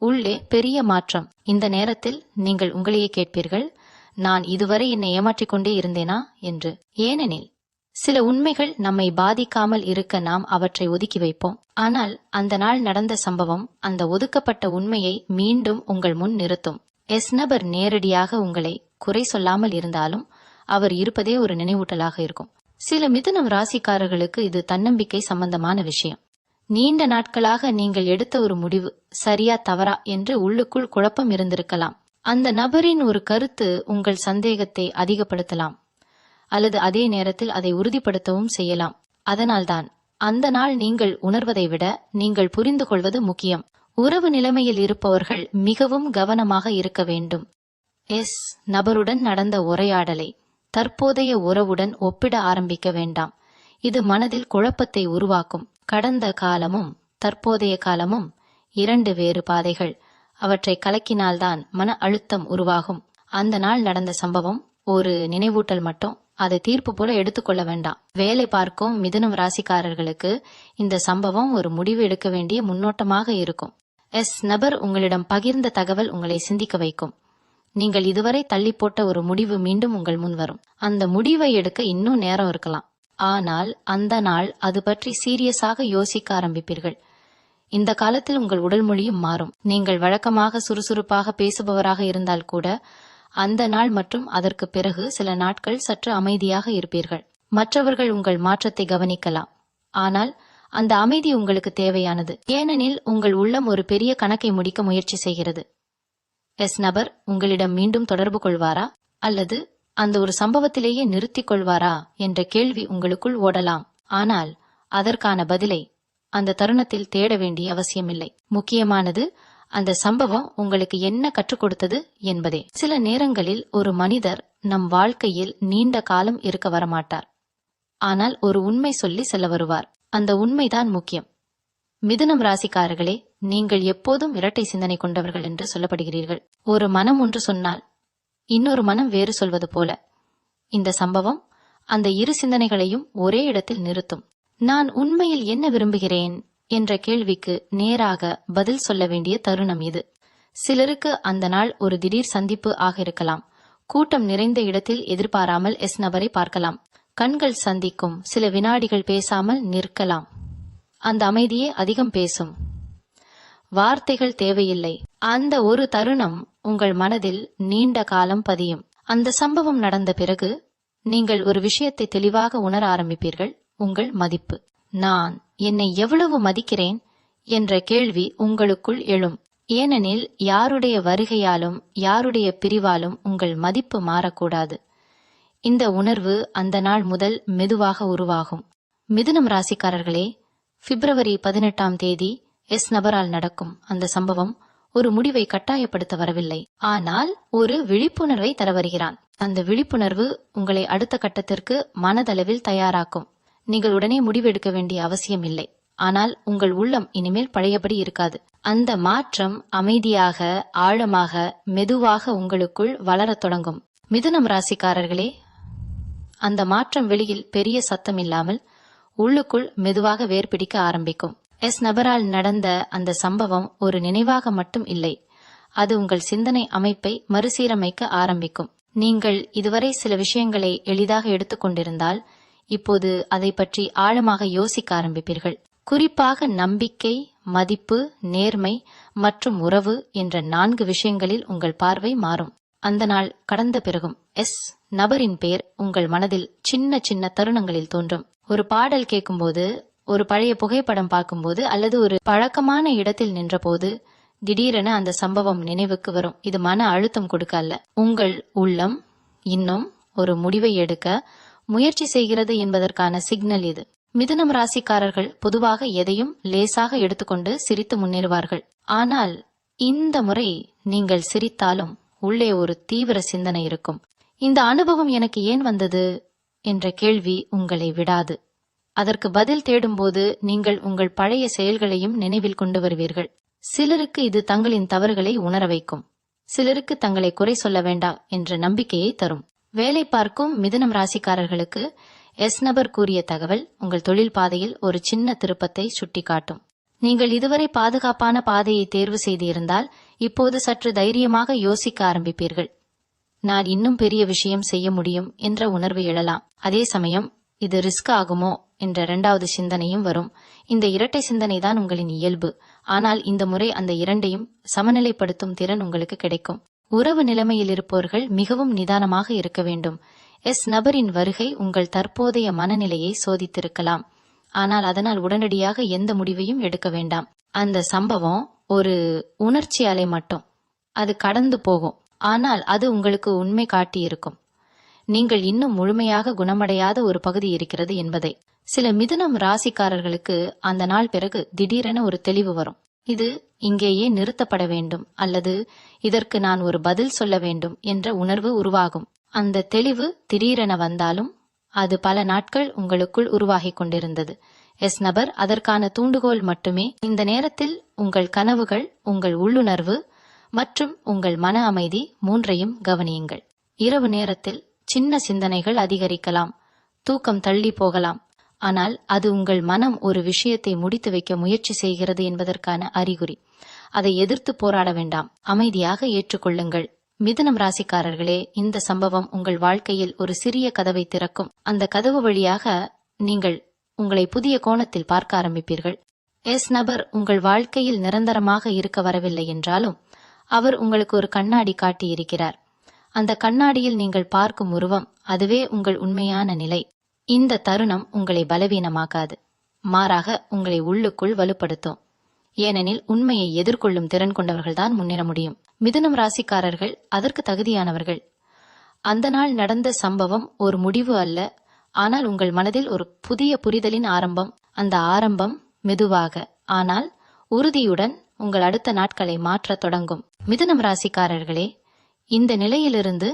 உள்ளே பெரிய மாற்றம். இந்த நேரத்தில் நீங்கள் உங்களையே கேட்பீர்கள், நான் இதுவரை என்னை ஏமாற்றிக் கொண்டே இருந்தேனா என்று. ஏனெனில் சில உண்மைகள் நம்மை பாதிக்காமல் இருக்க நாம் அவற்றை ஒதுக்கி வைப்போம். ஆனால் அந்த நாள் நடந்த சம்பவம் அந்த ஒதுக்கப்பட்ட உண்மையை மீண்டும் உங்கள் முன் நிறுத்தும். எஸ் நபர் நேரடியாக உங்களை குறை சொல்லாமல் இருந்தாலும் அவர் இருப்பதே ஒரு நினைவூட்டலாக இருக்கும். சில மிதுனம் ராசிக்காரர்களுக்கு இது தன்னம்பிக்கை சம்பந்தமான விஷயம். நீண்ட நாட்களாக நீங்கள் எடுத்த ஒரு முடிவு சரியா தவறா என்று உள்ளுக்குள் குழப்பம் இருந்திருக்கலாம். அந்த நபரின் ஒரு கருத்து உங்கள் சந்தேகத்தை அதிகப்படுத்தலாம் அல்லது அதே நேரத்தில் அதை உறுதிப்படுத்தவும் செய்யலாம். அதனால்தான் அந்த நாள் நீங்கள் உணர்வதை விட நீங்கள் புரிந்து கொள்வது முக்கியம். உறவு நிலைமையில் இருப்பவர்கள் மிகவும் கவனமாக இருக்க வேண்டும். நபருடன் நடந்த உரையாடலை தற்போதைய உறவுடன் ஒப்பிட ஆரம்பிக்க வேண்டாம். இது மனதில் குழப்பத்தை உருவாக்கும். கடந்த காலமும் தற்போதைய காலமும் 2 வேறு பாதைகள். அவற்றை கலக்கினால்தான் மன அழுத்தம் உருவாகும். அந்த நாள் நடந்த சம்பவம் ஒரு நினைவூட்டல் மட்டும். அதை தீர்ப்பு போல எடுத்துக்கொள்ள வேண்டாம். வேலை பார்க்கும் மிதுனம் ராசிக்காரர்களுக்கு இந்த சம்பவம் ஒரு முடிவு எடுக்க வேண்டிய முன்னோட்டமாக இருக்கும். நபர் உங்களிடம் பகிர்ந்த தகவல் உங்களை சிந்திக்க வைக்கும். நீங்கள் இதுவரை தள்ளி போட்ட ஒரு முடிவு மீண்டும் உங்கள் முன் வரும். அந்த முடிவை எடுக்க இன்னும் நேரம் இருக்கலாம். ஆனால் அந்த நாள் அது பற்றி சீரியஸாக யோசிக்க ஆரம்பிப்பீர்கள். இந்த காலத்தில் உங்கள் உடல் மொழியும் மாறும். நீங்கள் வழக்கமாக சுறுசுறுப்பாக பேசுபவராக இருந்தால் கூட அந்த நாள் மற்றும் அதற்கு பிறகு சில நாட்கள் சற்று அமைதியாக இருப்பீர்கள். மற்றவர்கள் உங்கள் மாற்றத்தை கவனிக்கலாம். ஆனால் அந்த அமைதி உங்களுக்கு தேவையானது. ஏனெனில் உங்கள் உள்ளம் ஒரு பெரிய கணக்கை முடிக்க முயற்சி செய்கிறது. நபர் உங்களிடம் மீண்டும் தொடர்பு கொள்வாரா அல்லது அந்த ஒரு சம்பவத்திலேயே நிறுத்திக் கொள்வாரா என்ற கேள்வி உங்களுக்குள் ஓடலாம். ஆனால் அதற்கான பதிலை அந்த தருணத்தில் தேட வேண்டிய அவசியமில்லை. முக்கியமானது அந்த சம்பவம் உங்களுக்கு என்ன கற்றுக் கொடுத்தது என்பதே. சில நேரங்களில் ஒரு மனிதர் நம் வாழ்க்கையில் நீண்ட காலம் இருக்க வரமாட்டார். ஆனால் ஒரு உண்மை சொல்லி செல்ல வருவார். அந்த உண்மைதான் முக்கியம். மிதுனம் ராசிக்காரர்களே, நீங்கள் எப்போதும் இரட்டை சிந்தனை கொண்டவர்கள் என்று சொல்லப்படுகிறீர்கள். ஒரு மனம் ஒன்று சொன்னால் இன்னொரு மனம் வேறு சொல்வது போல இந்த சம்பவம் அந்த இரு சிந்தனைகளையும் ஒரே இடத்தில் நிறுத்தும். நான் உண்மையில் என்ன விரும்புகிறேன் என்ற கேள்விக்கு நேராக பதில் சொல்ல வேண்டிய தருணம் இது. சிலருக்கு அந்த நாள் ஒரு திடீர் சந்திப்பு ஆக இருக்கலாம். கூட்டம் நிறைந்த இடத்தில் எதிர்பாராமல் நபரை பார்க்கலாம். கண்கள் சந்திக்கும். சில வினாடிகள் பேசாமல் நிற்கலாம். அந்த அமைதியே அதிகம் பேசும். வார்த்தைகள் தேவையில்லை. அந்த ஒரு தருணம் உங்கள் மனதில் நீண்ட காலம் பதியும். அந்த சம்பவம் நடந்த பிறகு நீங்கள் ஒரு விஷயத்தை தெளிவாக உணர ஆரம்பிப்பீர்கள். உங்கள் மதிப்பு. நான் என்னை எவ்வளவு மதிக்கிறேன் என்ற கேள்வி உங்களுக்குள் எழும். ஏனெனில் யாருடைய வருகையாலும் யாருடைய பிரிவாலும் உங்கள் மதிப்பு மாறக்கூடாது. இந்த உணர்வு அந்த நாள் முதல் மெதுவாக உருவாகும். மிதுனம் ராசிக்காரர்களே, பிப்ரவரி 18ஆம் தேதி நபரால் நடக்கும் அந்த சம்பவம் ஒரு முடிவை கட்டாயப்படுத்த வரவில்லை. ஆனால் ஒரு விழிப்புணர்வை தர வருகிறான். அந்த விழிப்புணர்வு உங்களை அடுத்த கட்டத்திற்கு மனதளவில் தயாராக்கும். நீங்கள் உடனே முடிவெடுக்க வேண்டிய அவசியம் இல்லை. ஆனால் உங்கள் உள்ளம் இனிமேல் பழையபடி இருக்காது. அந்த மாற்றம் அமைதியாக, ஆழமாக, மெதுவாக உங்களுக்குள் வளரத் தொடங்கும். மிதுனம் ராசிக்காரர்களே, அந்த மாற்றம் வெளியில் பெரிய சத்தம் இல்லாமல் உள்ளுக்குள் மெதுவாக வேர் பிடிக்க ஆரம்பிக்கும். நபரால் நடந்த அந்த சம்பவம் ஒரு நினைவாக மட்டும் இல்லை, அது உங்கள் சிந்தனை அமைப்பை மறுசீரமைக்க ஆரம்பிக்கும். நீங்கள் இதுவரை சில விஷயங்களை எளிதாக எடுத்துக்கொண்டிருந்தால் இப்போது அதை பற்றி ஆழமாக யோசிக்க ஆரம்பிப்பீர்கள். குறிப்பாக நம்பிக்கை, மதிப்பு, நேர்மை மற்றும் உறவு என்ற 4 விஷயங்களில் உங்கள் பார்வை மாறும். அந்த நாள் கடந்த பிறகும் நபரின் பெயர் உங்கள் மனதில் சின்ன சின்ன தருணங்களில் தோன்றும். ஒரு பாடல் கேட்கும்போது, ஒரு பழைய புகைப்படம் பார்க்கும்போது, அல்லது ஒரு பழக்கமான இடத்தில் நின்றபோது திடீரென அந்த சம்பவம் நினைவுக்கு வரும். இது மன அழுத்தம் கொடுக்க அல்ல, உங்கள் உள்ளம் இன்னும் ஒரு முடிவை எடுக்க முயற்சி செய்கிறது என்பதற்கான சிக்னல் இது. மிதுனம் ராசிக்காரர்கள் பொதுவாக எதையும் லேசாக எடுத்துக்கொண்டு சிரித்து முன்னேறுவார்கள். ஆனால் இந்த முறை நீங்கள் சிரித்தாலும் உள்ளே ஒரு தீவிர சிந்தனை இருக்கும். இந்த அனுபவம் எனக்கு ஏன் வந்தது என்ற கேள்வி உங்களை விடாது. அதற்கு பதில் தேடும்போது நீங்கள் உங்கள் பழைய செயல்களையும் நினைவில் கொண்டு வருவீர்கள். சிலருக்கு இது தங்களின் தவறுகளை உணர வைக்கும். சிலருக்கு தங்களை குறை சொல்ல வேண்டாம் என்ற நம்பிக்கையை தரும். வேலை பார்க்கும் மிதுனம் ராசிக்காரர்களுக்கு நபர் கூறிய தகவல் உங்கள் தொழில் பாதையில் ஒரு சின்ன திருப்பத்தை சுட்டிக்காட்டும். நீங்கள் இதுவரை பாதுகாப்பான பாதையை தேர்வு செய்திருந்தால் இப்போது சற்று தைரியமாக யோசிக்க ஆரம்பிப்பீர்கள். நான் இன்னும் பெரிய விஷயம் செய்ய முடியும் என்ற உணர்வு எழலாம். அதே சமயம் இது ரிஸ்க் ஆகுமோ என்ற 2வது சிந்தனையும் வரும். இந்த இரட்டை சிந்தனை தான் உங்களின் இயல்பு. ஆனால் இந்த முறை அந்த இரண்டையும் சமநிலைப்படுத்தும் திறன் உங்களுக்கு கிடைக்கும். உறவு நிலைமையில் இருப்பவர்கள் மிகவும் நிதானமாக இருக்க வேண்டும். நபரின் வருகை உங்கள் தற்போதைய மனநிலையை சோதித்திருக்கலாம். ஆனால் அதனால் உடனடியாக எந்த முடிவையும் எடுக்க வேண்டாம். அந்த சம்பவம் ஒரு உணர்ச்சி அலை மட்டும். அது கடந்து போகும். ஆனால் அது உங்களுக்கு உண்மை காட்டியிருக்கும். நீங்கள் இன்னும் முழுமையாக குணமடையாத ஒரு பகுதி இருக்கிறது என்பதை. சில மிதுனம் ராசிக்காரர்களுக்கு அந்த நாள் பிறகு திடீரென ஒரு தெளிவு வரும். இது இங்கேயே நிறுத்தப்பட வேண்டும் அல்லது இதற்கு நான் ஒரு பதில் சொல்ல வேண்டும் என்ற உணர்வு உருவாகும். அந்த தெளிவு திடீரென வந்தாலும் அது பல நாட்கள் உங்களுக்குள் உருவாகிக் கொண்டிருந்தது. எஸ் நபர், அதற்கான தூண்டுகோல் மட்டுமே. இந்த நேரத்தில் உங்கள் கனவுகள், உங்கள் உள்ளுணர்வு மற்றும் உங்கள் மன அமைதி மூன்றையும் கவனியுங்கள். இரவு நேரத்தில் சின்ன சிந்தனைகள் அதிகரிக்கலாம், தூக்கம் தள்ளி போகலாம். ஆனால் அது உங்கள் மனம் ஒரு விஷயத்தை முடித்து வைக்க முயற்சி செய்கிறது என்பதற்கான அறிகுறி. அதை எதிர்த்து போராட வேண்டாம், அமைதியாக ஏற்றுக்கொள்ளுங்கள். மிதுனம் ராசிக்காரர்களே, இந்த சம்பவம் உங்கள் வாழ்க்கையில் ஒரு சிறிய கதவை திறக்கும். அந்த கதவு வழியாக நீங்கள் உங்களை புதிய கோணத்தில் பார்க்க ஆரம்பிப்பீர்கள். எஸ் நபர் உங்கள் வாழ்க்கையில் நிரந்தரமாக இருக்க வரவில்லை என்றாலும் அவர் உங்களுக்கு ஒரு கண்ணாடி காட்டி இருக்கிறார். அந்த கண்ணாடியில் நீங்கள் பார்க்கும் உருவம், அதுவே உங்கள் உண்மையான நிலை. இந்த தருணம் உங்களை பலவீனமாக்காது, மாறாக உங்களை உள்ளுக்குள் வலுப்படுத்தும். ஏனெனில் உண்மையை எதிர்கொள்ளும் திறன் கொண்டவர்கள்தான் முன்னேற முடியும். மிதுனம் ராசிக்காரர்கள் அதற்கு தகுதியானவர்கள். அந்த நாள் நடந்த சம்பவம் ஒரு முடிவு அல்ல, ஆனால் உங்கள் மனதில் ஒரு புதிய புரிதலின் ஆரம்பம். அந்த ஆரம்பம் மெதுவாக ஆனால் உறுதியுடன் உங்கள் அடுத்த நாட்களை மாற்றத் தொடங்கும். மிதுனம் ராசிக்காரர்களே, இந்த நிலையிலிருந்து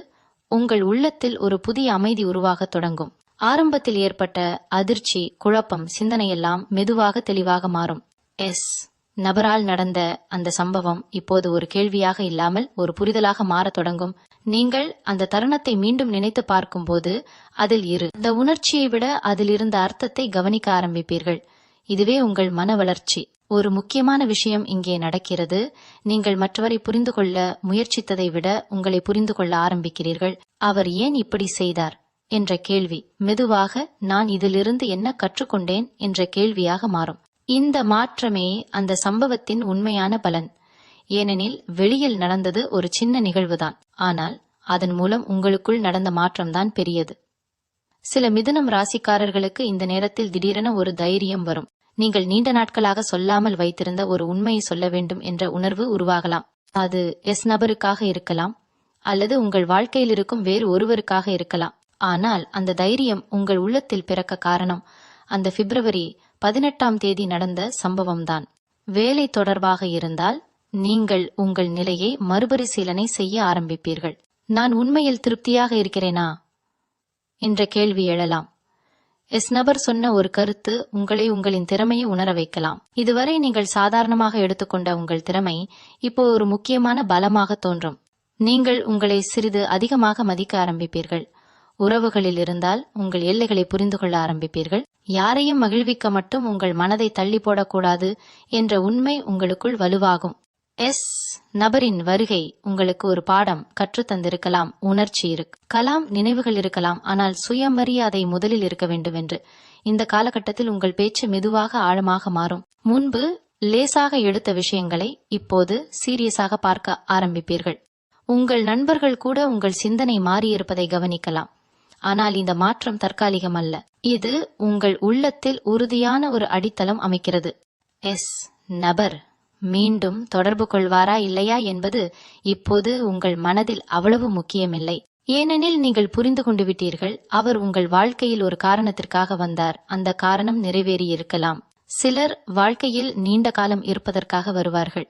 உங்கள் உள்ளத்தில் ஒரு புதிய அமைதி உருவாகத் தொடங்கும். ஆரம்பத்தில் ஏற்பட்ட அதிர்ச்சி, குழப்பம், சிந்தனையெல்லாம் மெதுவாக தெளிவாக மாறும். எஸ் நபரால் நடந்த அந்த சம்பவம் இப்போது ஒரு கேள்வியாக இல்லாமல் ஒரு புரிதலாக மாறத் தொடங்கும். நீங்கள் அந்த தருணத்தை மீண்டும் நினைத்து பார்க்கும்போது அதில் அந்த உணர்ச்சியை விட அதில் இருந்த அர்த்தத்தை கவனிக்க ஆரம்பிப்பீர்கள். இதுவே உங்கள் மன வளர்ச்சி. ஒரு முக்கியமான விஷயம் இங்கே நடக்கிறது. நீங்கள் மற்றவரை புரிந்து கொள்ள முயற்சித்ததை விட உங்களை புரிந்து கொள்ள ஆரம்பிக்கிறீர்கள். அவர் ஏன் இப்படி செய்தார் என்ற கேள்வி மெதுவாக நான் இதிலிருந்து என்ன கற்றுக்கொண்டேன் என்ற கேள்வியாக மாறும். இந்த மாற்றமே அந்த சம்பவத்தின் உண்மையான பலன். ஏனெனில் வெளியில் நடந்தது ஒரு சின்ன நிகழ்வுதான், ஆனால் அதன் மூலம் உங்களுக்குள் நடந்த மாற்றம்தான் பெரியது. சில மிதுனம் ராசிக்காரர்களுக்கு இந்த நேரத்தில் திடீரென ஒரு தைரியம் வரும். நீங்கள் நீண்ட நாட்களாக சொல்லாமல் வைத்திருந்த ஒரு உண்மையை சொல்ல வேண்டும் என்ற உணர்வு உருவாகலாம். அது எஸ் நபருக்காக இருக்கலாம் அல்லது உங்கள் வாழ்க்கையில் இருக்கும் வேறு ஒருவருக்காக இருக்கலாம். ஆனால் அந்த தைரியம் உங்கள் உள்ளத்தில் பிறக்க காரணம் அந்த பிப்ரவரி 18ஆம் தேதி நடந்த சம்பவம்தான். வேலை தொடர்பாக இருந்தால் நீங்கள் உங்கள் நிலையை மறுபரிசீலனை செய்ய ஆரம்பிப்பீர்கள். நான் உண்மையில் திருப்தியாக இருக்கிறேனா என்ற கேள்வி எழலாம். எஸ் நபர் சொன்ன ஒரு கருத்து உங்களை உங்களின் திறமையை உணர வைக்கலாம். இதுவரை நீங்கள் சாதாரணமாக எடுத்துக்கொண்ட உங்கள் திறமை இப்போ ஒரு முக்கியமான பலமாக தோன்றும். நீங்கள் உங்களை சிறிது அதிகமாக மதிக்க ஆரம்பிப்பீர்கள். உறவுகளில் இருந்தால் உங்கள் எல்லைகளை புரிந்து கொள்ள ஆரம்பிப்பீர்கள். யாரையும் மகிழ்விக்க மட்டும் உங்கள் மனதை தள்ளி போடக்கூடாது என்ற உண்மை உங்களுக்குள் வலுவாகும். எஸ் நபரின் வருகை உங்களுக்கு ஒரு பாடம் கற்றுத்தந்திருக்கலாம். உணர்ச்சி இருக்கலாம், நினைவுகள் இருக்கலாம், ஆனால் சுயமரியாதை முதலில் இருக்க வேண்டும் என்று. இந்த காலகட்டத்தில் உங்கள் பேச்சு மெதுவாக ஆழமாக மாறும். முன்பு லேசாக எடுத்த விஷயங்களை இப்போது சீரியஸாக பார்க்க ஆரம்பிப்பீர்கள். உங்கள் நண்பர்கள் கூட உங்கள் சிந்தனை மாறியிருப்பதை கவனிக்கலாம். ஆனால் இந்த மாற்றம் தற்காலிகம் அல்ல, இது உங்கள் உள்ளத்தில் உறுதியான ஒரு அடித்தளம் அமைக்கிறது. எஸ் நபர் மீண்டும் தொடர்பு கொள்வாரா இல்லையா என்பது இப்போது உங்கள் மனதில் அவ்வளவு முக்கியமில்லை. ஏனெனில் நீங்கள் புரிந்து கொண்டு விட்டீர்கள், அவர் உங்கள் வாழ்க்கையில் ஒரு காரணத்திற்காக வந்தார். அந்த காரணம் நிறைவேறியிருக்கலாம். சிலர் வாழ்க்கையில் நீண்ட காலம் இருப்பதற்காக வருவார்கள்,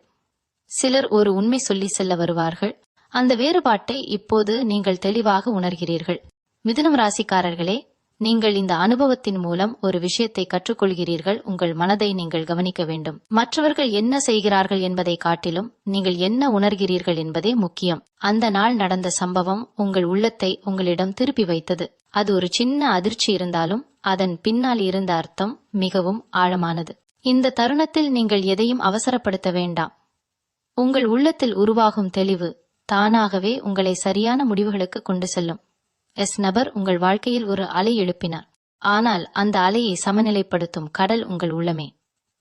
சிலர் ஒரு உண்மை சொல்லி செல்ல வருவார்கள். அந்த வேறுபாட்டை இப்போது நீங்கள் தெளிவாக உணர்கிறீர்கள். மிதுனம் ராசிக்காரர்களே, நீங்கள் இந்த அனுபவத்தின் மூலம் ஒரு விஷயத்தை கற்றுக்கொள்கிறீர்கள். உங்கள் மனதை நீங்கள் கவனிக்க வேண்டும். மற்றவர்கள் என்ன செய்கிறார்கள் என்பதை காட்டிலும் நீங்கள் என்ன உணர்கிறீர்கள் என்பதே முக்கியம். அந்த நாள் நடந்த சம்பவம் உங்கள் உள்ளத்தை உங்களிடம் திருப்பி வைத்தது. அது ஒரு சின்ன அதிர்ச்சி இருந்தாலும் அதன் பின்னால் இருந்த அர்த்தம் மிகவும் ஆழமானது. இந்த தருணத்தில் நீங்கள் எதையும் அவசரப்படுத்த வேண்டாம். உங்கள் உள்ளத்தில் உருவாகும் தெளிவு தானாகவே உங்களை சரியான முடிவுகளுக்கு கொண்டு செல்லும். எஸ் நபர் உங்கள் வாழ்க்கையில் ஒரு அலை எழுப்பினார், ஆனால் அந்த அலையை சமநிலைப்படுத்தும் கடல் உங்கள் உள்ளமே.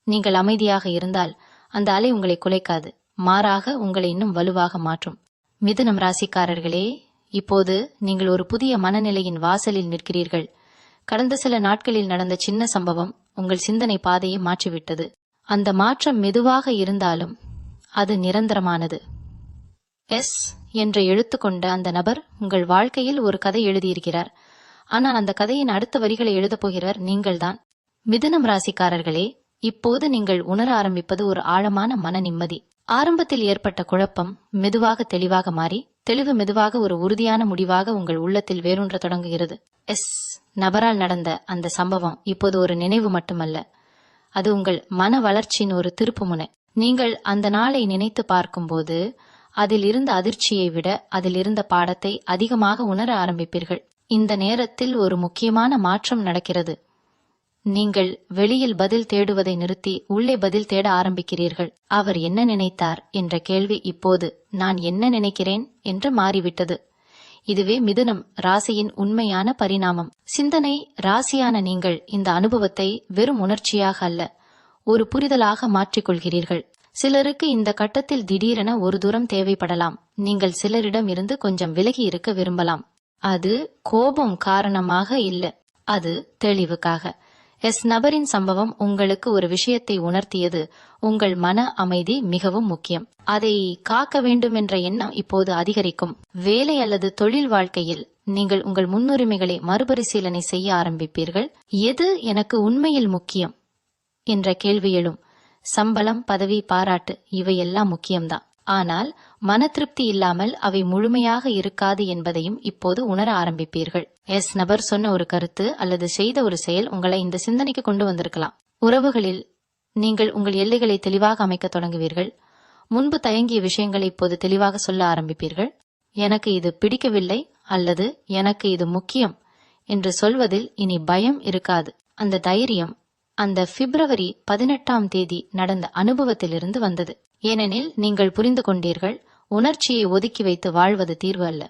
நீங்கள் அமைதியாக இருந்தால் அந்த அலை உங்களை குலைக்காது, மாறாக உங்களை இன்னும் வலுவாக மாற்றும். மிதுனம் ராசிக்காரர்களே, இப்போது நீங்கள் ஒரு புதிய மனநிலையின் வாசலில் நிற்கிறீர்கள். கடந்த சில நாட்களில் நடந்த சின்ன சம்பவம் உங்கள் சிந்தனை பாதையை மாற்றிவிட்டது. அந்த மாற்றம் மெதுவாக இருந்தாலும் அது நிரந்தரமானது. எஸ் என்ற எழுத்து கொண்ட அந்த நபர் உங்கள் வாழ்க்கையில் ஒரு கதை எழுதியிருக்கிறார். ஆனால் அந்த கதையின் அடுத்த வரிகளை எழுதப் போகிறவர் நீங்கள்தான். மிதுனம் ராசிக்காரர்களே, இப்போது நீங்கள் உணர ஆரம்பிப்பது ஒரு ஆழமான மன நிம்மதி. ஆரம்பத்தில் ஏற்பட்ட குழப்பம் மெதுவாக தெளிவாக மாறி, தெளிவு மெதுவாக ஒரு உறுதியான முடிவாக உங்கள் உள்ளத்தில் வேரூன்ற தொடங்குகிறது. நபரால் நடந்த அந்த சம்பவம் இப்போது ஒரு நினைவு மட்டுமல்ல, அது உங்கள் மன வளர்ச்சியின் ஒரு திருப்புமுனை. நீங்கள் அந்த நாளை நினைத்து பார்க்கும்போது அதில் இருந்த அதிர்ச்சியை விட அதில் இருந்த பாடத்தை அதிகமாக உணர ஆரம்பிப்பீர்கள். இந்த நேரத்தில் ஒரு முக்கியமான மாற்றம் நடக்கிறது. நீங்கள் வெளியில் பதில் தேடுவதை நிறுத்தி உள்ளே பதில் தேட ஆரம்பிக்கிறீர்கள். அவர் என்ன நினைத்தார் என்ற கேள்வி இப்போது நான் என்ன நினைக்கிறேன் என்று மாறிவிட்டது. இதுவே மிதுனம் ராசியின் உண்மையான பரிணாமம். சிந்தனை ராசியான நீங்கள் இந்த அனுபவத்தை வெறும் உணர்ச்சியாக அல்ல, ஒரு புரிதலாக மாற்றிக்கொள்கிறீர்கள். சிலருக்கு இந்த கட்டத்தில் திடீரென ஒரு தூரம் தேவைப்படலாம். நீங்கள் சிலரிடம் இருந்து கொஞ்சம் விலகி இருக்க விரும்பலாம். அது கோபம் காரணமாக இல்ல, அது தெளிவுக்காக. நபரின் சம்பவம் உங்களுக்கு ஒரு விஷயத்தை உணர்த்தியது. உங்கள் மன அமைதி மிகவும் முக்கியம். அதை காக்க வேண்டும் என்ற எண்ணம் இப்போது அதிகரிக்கும். வேலை அல்லது தொழில் வாழ்க்கையில் நீங்கள் உங்கள் முன்னுரிமைகளை மறுபரிசீலனை செய்ய ஆரம்பிப்பீர்கள். எது எனக்கு உண்மையில் முக்கியம் என்ற கேள்வி எழும். சம்பளம், பதவி, பாராட்டு இவையெல்லாம் முக்கியம்தான். ஆனால் மன திருப்தி இல்லாமல் அவை முழுமையாக இருக்காது என்பதையும் இப்போது உணர ஆரம்பிப்பீர்கள். நபர் சொன்ன ஒரு கருத்து அல்லது செய்த ஒரு செயல் உங்களை இந்த சிந்தனைக்கு கொண்டு வந்திருக்கலாம். உறவுகளில் நீங்கள் உங்கள் எல்லைகளை தெளிவாக அமைக்க தொடங்குவீர்கள். முன்பு தயங்கிய விஷயங்களை இப்போது தெளிவாக சொல்ல ஆரம்பிப்பீர்கள். எனக்கு இது பிடிக்கவில்லை அல்லது எனக்கு இது முக்கியம் என்று சொல்வதில் இனி பயம் இருக்காது. அந்த தைரியம் அந்த பிப்ரவரி 18 நடந்த அனுபவத்திலிருந்து வந்தது. ஏனெனில் நீங்கள் புரிந்து கொண்டீர்கள், உணர்ச்சியை ஒதுக்கி வைத்து வாழ்வது தீர்வு அல்ல.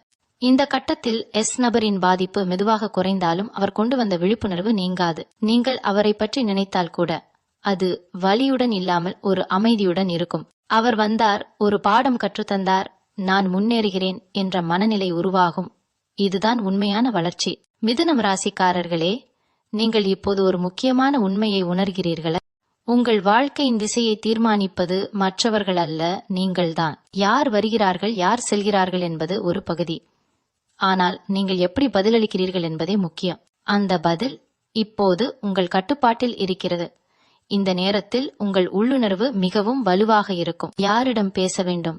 இந்த கட்டத்தில் நபரின் பாதிப்பு மெதுவாக குறைந்தாலும் அவர் கொண்டு வந்த விழிப்புணர்வு நீங்காது. நீங்கள் அவரை பற்றி நினைத்தால் கூட அது வலியுடன் இல்லாமல் ஒரு அமைதியுடன் இருக்கும். அவர் வந்தார், ஒரு பாடம் கற்றுத்தந்தார், நான் முன்னேறுகிறேன் என்ற மனநிலை உருவாகும். இதுதான் உண்மையான வளர்ச்சி. மிதுனம் ராசிக்காரர்களே, நீங்கள் இப்போது ஒரு முக்கியமான உண்மையை உணர்கிறீர்களா? உங்கள் வாழ்க்கையின் திசையை தீர்மானிப்பது மற்றவர்கள் அல்ல, நீங்கள்தான். யார் வருகிறார்கள், யார் செல்கிறார்கள் என்பது ஒரு பகுதி. ஆனால் நீங்கள் எப்படி பதிலளிக்கிறீர்கள் என்பதே முக்கியம். அந்த பதில் இப்போது உங்கள் கட்டுப்பாட்டில் இருக்கிறது. இந்த நேரத்தில் உங்கள் உள்ளுணர்வு மிகவும் வலுவாக இருக்கும். யாரிடம் பேச வேண்டும்,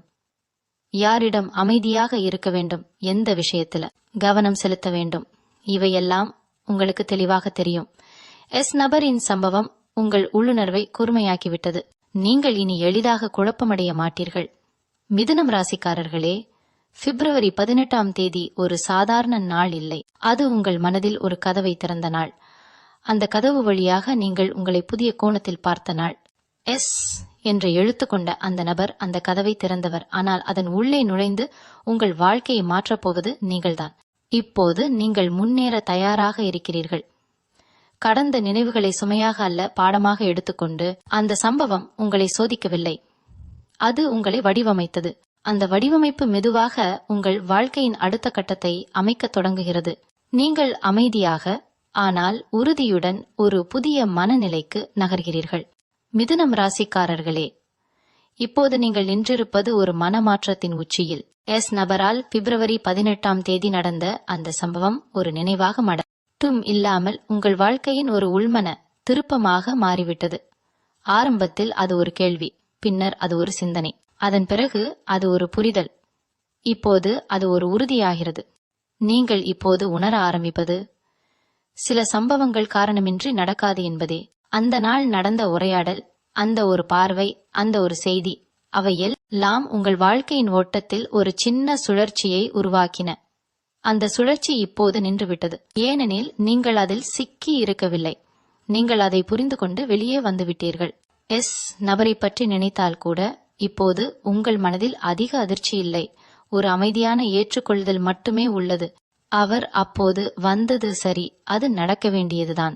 யாரிடம் அமைதியாக இருக்க வேண்டும், எந்த விஷயத்துல கவனம் செலுத்த வேண்டும், இவையெல்லாம் உங்களுக்கு தெளிவாக தெரியும். நபரின் சம்பவம் உங்கள் உள்ளுணர்வை கூர்மையாக்கிவிட்டது. நீங்கள் இனி எளிதாக குழப்பமடைய மாட்டீர்கள். மிதுனம் ராசிக்காரர்களே, பிப்ரவரி 18 ஒரு சாதாரண நாள் இல்லை. அது உங்கள் மனதில் ஒரு கதவை திறந்த நாள். அந்த கதவு வழியாக நீங்கள் உங்களை புதிய கோணத்தில் பார்த்த நாள். என்ற எழுத்து கொண்ட அந்த நபர் அந்த கதவை திறந்தவர். ஆனால் அதன் உள்ளே நுழைந்து உங்கள் வாழ்க்கையை மாற்றப்போவது நீங்கள்தான். இப்போது நீங்கள் முன்னேற தயாராக இருக்கிறீர்கள். கடந்த நினைவுகளை சுமையாக அல்ல, பாடமாக எடுத்துக்கொண்டு. அந்த சம்பவம் உங்களை சோதிக்கவில்லை, அது உங்களை வடிவமைத்தது. அந்த வடிவமைப்பு மெதுவாக உங்கள் வாழ்க்கையின் அடுத்த கட்டத்தை அமைக்க தொடங்குகிறது. நீங்கள் அமைதியாக ஆனால் உறுதியுடன் ஒரு புதிய மனநிலைக்கு நகர்கிறீர்கள். மிதுனம் ராசிக்காரர்களே, இப்போது நீங்கள் நின்றிருப்பது ஒரு மனமாற்றத்தின் உச்சியில். நபரால் பிப்ரவரி 18 நடந்த அந்த சம்பவம் ஒரு நினைவாக மட்டும் இல்லாமல் உங்கள் வாழ்க்கையின் ஒரு உள்மன திருப்பமாக மாறிவிட்டது. ஆரம்பத்தில் அது ஒரு கேள்வி, பின்னர் அது ஒரு சிந்தனை, அதன் பிறகு அது ஒரு புரிதல். இப்போது அது ஒரு உறுதியாகிறது. நீங்கள் இப்போது உணர ஆரம்பிப்பது சில சம்பவங்கள் காரணமின்றி நடக்காது என்பதே. அந்த நாள் நடந்த உரையாடல், அந்த ஒரு பார்வை, அந்த ஒரு செய்தி, அவையெல்லாம் உங்கள் வாழ்க்கையின் ஓட்டத்தில் ஒரு சின்ன சுழற்சியை உருவாக்கின. அந்த சுழற்சி இப்போது நின்றுவிட்டது. ஏனெனில் நீங்கள் அதில் சிக்கி இருக்கவில்லை. நீங்கள் அதை புரிந்து கொண்டு வெளியே வந்துவிட்டீர்கள். நபரை பற்றி நினைத்தால் கூட இப்போது உங்கள் மனதில் அதிக அதிர்ச்சி இல்லை, ஒரு அமைதியான ஏற்றுக்கொள்ளுதல் மட்டுமே உள்ளது. அவர் அப்போது வந்தது சரி, அது நடக்க வேண்டியதுதான்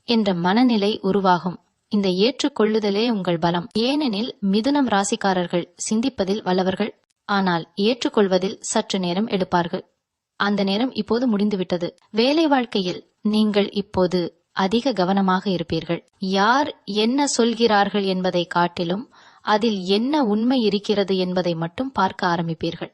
என்ற மனநிலை உருவாகும். இந்த ஏற்றுக்கொள்ளுதலே உங்கள் பலம். ஏனெனில் மிதுனம் ராசிக்காரர்கள் சிந்திப்பதில் வல்லவர்கள், ஆனால் ஏற்றுக்கொள்வதில் சற்று நேரம் எடுப்பார்கள். அந்த நேரம் இப்போது முடிந்துவிட்டது. வேலை வாழ்க்கையில் நீங்கள் இப்போது அதிக கவனமாக இருப்பீர்கள். யார் என்ன சொல்கிறார்கள் என்பதை காட்டிலும் அதில் என்ன உண்மை இருக்கிறது என்பதை மட்டும் பார்க்க ஆரம்பிப்பீர்கள்.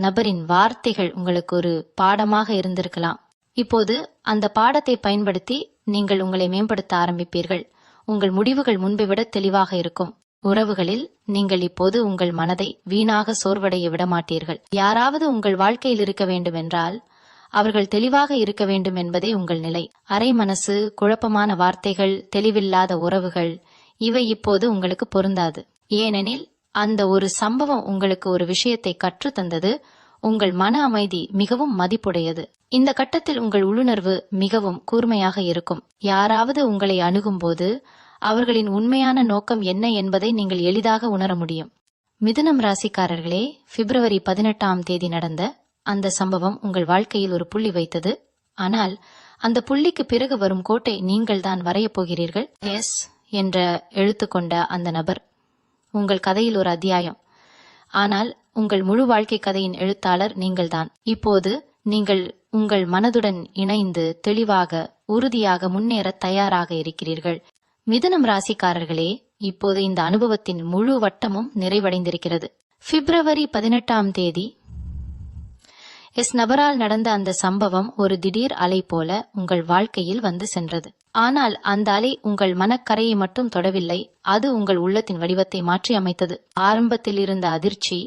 நபரின் வார்த்தைகள் உங்களுக்கு ஒரு பாடமாக இருந்திருக்கலாம். இப்போது அந்த பாடத்தை பயன்படுத்தி நீங்கள் உங்களை மேம்படுத்த ஆரம்பிப்பீர்கள். உங்கள் முடிவுகள் முன்பை விட தெளிவாக இருக்கும். உறவுகளில் நீங்கள் இப்போது உங்கள் மனதை வீணாக சோர்வடைய விடமாட்டீர்கள். யாராவது உங்கள் வாழ்க்கையில் இருக்க வேண்டுமென்றால் அவர்கள் தெளிவாக இருக்க வேண்டும் என்பதே உங்கள் நிலை. அரை மனசு, குழப்பமான வார்த்தைகள், தெளிவில்லாத உறவுகள் இவை இப்போது உங்களுக்கு பொருந்தாது. ஏனெனில் அந்த ஒரு சம்பவம் உங்களுக்கு ஒரு விஷயத்தை கற்றுத்தந்தது. உங்கள் மன அமைதி மிகவும் மதிப்புடையது. இந்த கட்டத்தில் உங்கள் உள்ளுணர்வு மிகவும் கூர்மையாக இருக்கும். யாராவது உங்களை அணுகும்போது அவர்களின் உண்மையான நோக்கம் என்ன என்பதை நீங்கள் எளிதாக உணர முடியும். மிதுனம் ராசிக்காரர்களே, பிப்ரவரி 18 நடந்த அந்த சம்பவம் உங்கள் வாழ்க்கையில் ஒரு புள்ளி வைத்தது. ஆனால் அந்த புள்ளிக்கு பிறகு வரும் கோட்டை நீங்கள் தான் வரையப் போகிறீர்கள். எஸ் என்ற எழுத்து கொண்ட அந்த நபர் உங்கள் கதையில் ஒரு அத்தியாயம். ஆனால் உங்கள் முழு வாழ்க்கை கதையின் எழுத்தாளர் நீங்கள்தான். இப்போது நீங்கள் உங்கள் மனதுடன் இணைந்து தெளிவாக, உறுதியாக முன்னேற தயாராக இருக்கிறீர்கள். மிதுனம் ராசிக்காரர்களே, இப்போது இந்த அனுபவத்தின் முழு வட்டமும் நிறைவடைந்திருக்கிறது. பிப்ரவரி 18 நபரால் நடந்த அந்த சம்பவம் ஒரு திடீர் அலை போல உங்கள் வாழ்க்கையில் வந்து சென்றது. ஆனால் அந்த அலை உங்கள் மனக்கரையை மட்டும் தொடவில்லை, அது உங்கள் உள்ளத்தின் வடிவத்தை மாற்றி அமைத்தது. ஆரம்பத்தில் இருந்த அதிர்ச்சி,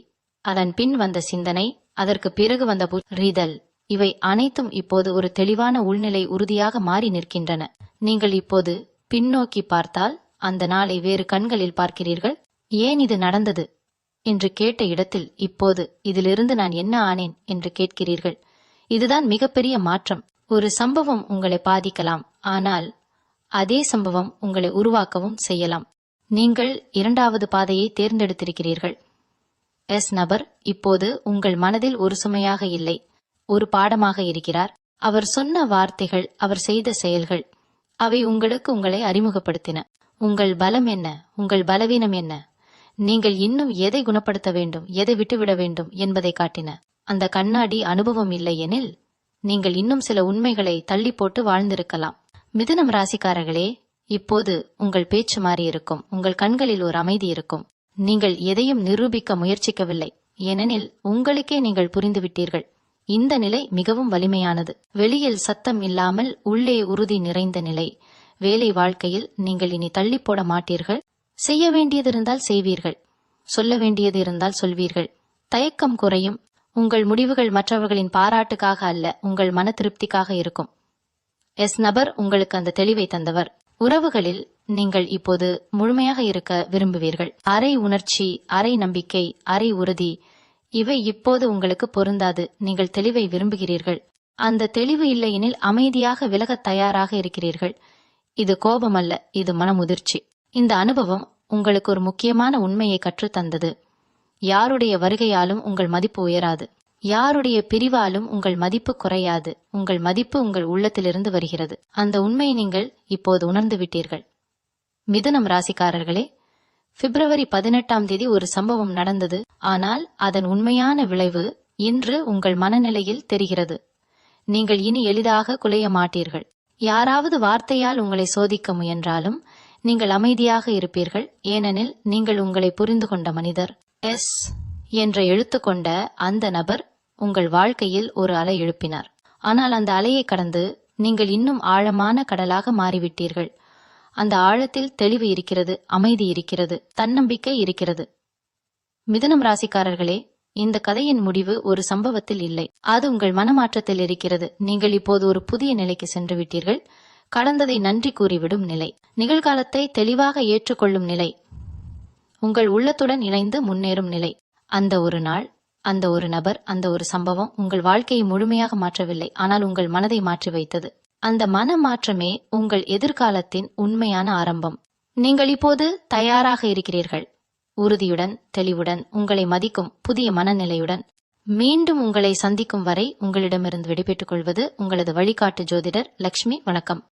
அதன் பின் வந்த சிந்தனை, அதற்கு பிறகு வந்த புரிதல், இவை அனைத்தும் இப்போது ஒரு தெளிவான உள்நிலை உறுதியாக மாறி நிற்கின்றன. நீங்கள் இப்போது பின்னோக்கி பார்த்தால் அந்த நாளை வேறு கண்களில் பார்க்கிறீர்கள். ஏன் இது நடந்தது என்று கேட்ட இடத்தில் இப்போது இதிலிருந்து நான் என்ன ஆனேன் என்று கேட்கிறீர்கள். இதுதான் மிகப்பெரிய மாற்றம். ஒரு சம்பவம் உங்களை பாதிக்கலாம், ஆனால் அதே சம்பவம் உங்களை உருவாக்கவும் செய்யலாம். நீங்கள் இரண்டாவது பாதையை தேர்ந்தெடுத்திருக்கிறீர்கள். நபர் இப்போது உங்கள் மனதில் ஒரு சுமையாக இல்லை, ஒரு பாடமாக இருக்கிறார். அவர் சொன்ன வார்த்தைகள், அவர் செய்த செயல்கள், அவை உங்களுக்கு உங்களை அறிமுகப்படுத்தின. உங்கள் பலம் என்ன, உங்கள் பலவீனம் என்ன, நீங்கள் இன்னும் எதை குணப்படுத்த வேண்டும், எதை விட்டுவிட வேண்டும் என்பதை காட்டின. அந்த கண்ணாடி அனுபவம் இல்லை எனில் நீங்கள் இன்னும் சில உண்மைகளை தள்ளி போட்டு வாழ்ந்திருக்கலாம். மிதுனம் ராசிக்காரர்களே, இப்போது உங்கள் பேச்சு மாறி இருக்கும். உங்கள் கண்களில் ஒரு அமைதி இருக்கும். நீங்கள் எதையும் நிரூபிக்க முயற்சிக்கவில்லை, ஏனெனில் உங்களுக்கே நீங்கள் புரிந்துவிட்டீர்கள். இந்த நிலை மிகவும் வலிமையானது. வெளியில் சத்தம் இல்லாமல் உள்ளே உறுதி நிறைந்த நிலை. வேலை வாழ்க்கையில் நீங்கள் இனி தள்ளி போட மாட்டீர்கள். செய்ய வேண்டியது இருந்தால் செய்வீர்கள், சொல்ல வேண்டியது இருந்தால் சொல்வீர்கள். தயக்கம் குறையும். உங்கள் முடிவுகள் மற்றவர்களின் பாராட்டுக்காக அல்ல, உங்கள் மன திருப்திக்காக இருக்கும். நபர் உங்களுக்கு அந்த தெளிவை தந்தவர். உறவுகளில் நீங்கள் இப்போது முழுமையாக இருக்க விரும்புவீர்கள். அரை உணர்ச்சி, அரை நம்பிக்கை, அரை உறுதி இவை இப்போது உங்களுக்கு பொருந்தாது. நீங்கள் தெளிவை விரும்புகிறீர்கள். அந்த தெளிவு இல்லையெனில் அமைதியாக விலகத் தயாராக இருக்கிறீர்கள். இது கோபம் அல்ல, இது மனமுதிர்ச்சி. இந்த அனுபவம் உங்களுக்கு ஒரு முக்கியமான உண்மையை கற்றுத்தந்தது. யாருடைய வருகையாலும் உங்கள் மதிப்பு உயராது, யாருடைய பிரிவாலும் உங்கள் மதிப்பு குறையாது. உங்கள் மதிப்பு உங்கள் உள்ளத்திலிருந்து வருகிறது. அந்த உண்மையை நீங்கள் இப்போது உணர்ந்து விட்டீர்கள். மிதுனம் ராசிக்காரர்களே, பிப்ரவரி 18 ஒரு சம்பவம் நடந்தது. ஆனால் அதன் உண்மையான விளைவு இன்று உங்கள் மனநிலையில் தெரிகிறது. நீங்கள் இனி எளிதாக குலைய மாட்டீர்கள். யாராவது வார்த்தையால் உங்களை சோதிக்க முயன்றாலும் நீங்கள் அமைதியாக இருப்பீர்கள், ஏனெனில் நீங்கள் உங்களை புரிந்து கொண்ட மனிதர். என்ற எழுத்து கொண்ட அந்த நபர் உங்கள் வாழ்க்கையில் ஒரு அலை எழுப்பினார். ஆனால் அந்த அலையை கடந்து நீங்கள் இன்னும் ஆழமான கடலாக மாறிவிட்டீர்கள். அந்த ஆழத்தில் தெளிவு இருக்கிறது, அமைதி இருக்கிறது, தன்னம்பிக்கை இருக்கிறது. மிதுனம் ராசிக்காரர்களே, இந்த கதையின் முடிவு ஒரு சம்பவத்தில் இல்லை, அது உங்கள் மனமாற்றத்தில் இருக்கிறது. நீங்கள் இப்போது ஒரு புதிய நிலைக்கு சென்று விட்டீர்கள். கடந்ததை நன்றி கூறிவிடும் நிலை, நிகழ்காலத்தை தெளிவாக ஏற்றுக்கொள்ளும் நிலை, உங்கள் உள்ளத்துடன் இணைந்து முன்னேறும் நிலை. அந்த ஒரு நாள், அந்த ஒரு நபர், அந்த ஒரு சம்பவம் உங்கள் வாழ்க்கையை முழுமையாக மாற்றவில்லை, ஆனால் உங்கள் மனதை மாற்றி வைத்தது. அந்த மன மாற்றமே உங்கள் எதிர்காலத்தின் உண்மையான ஆரம்பம். நீங்கள் இப்போது தயாராக இருக்கிறீர்கள். உறுதியுடன், தெளிவுடன், உங்களை மதிக்கும் புதிய மனநிலையுடன். மீண்டும் உங்களை சந்திக்கும் வரை உங்களிடமிருந்து விடைபெற்றுக் கொள்வது உங்களது வழிகாட்டு ஜோதிடர் லக்ஷ்மி. வணக்கம்.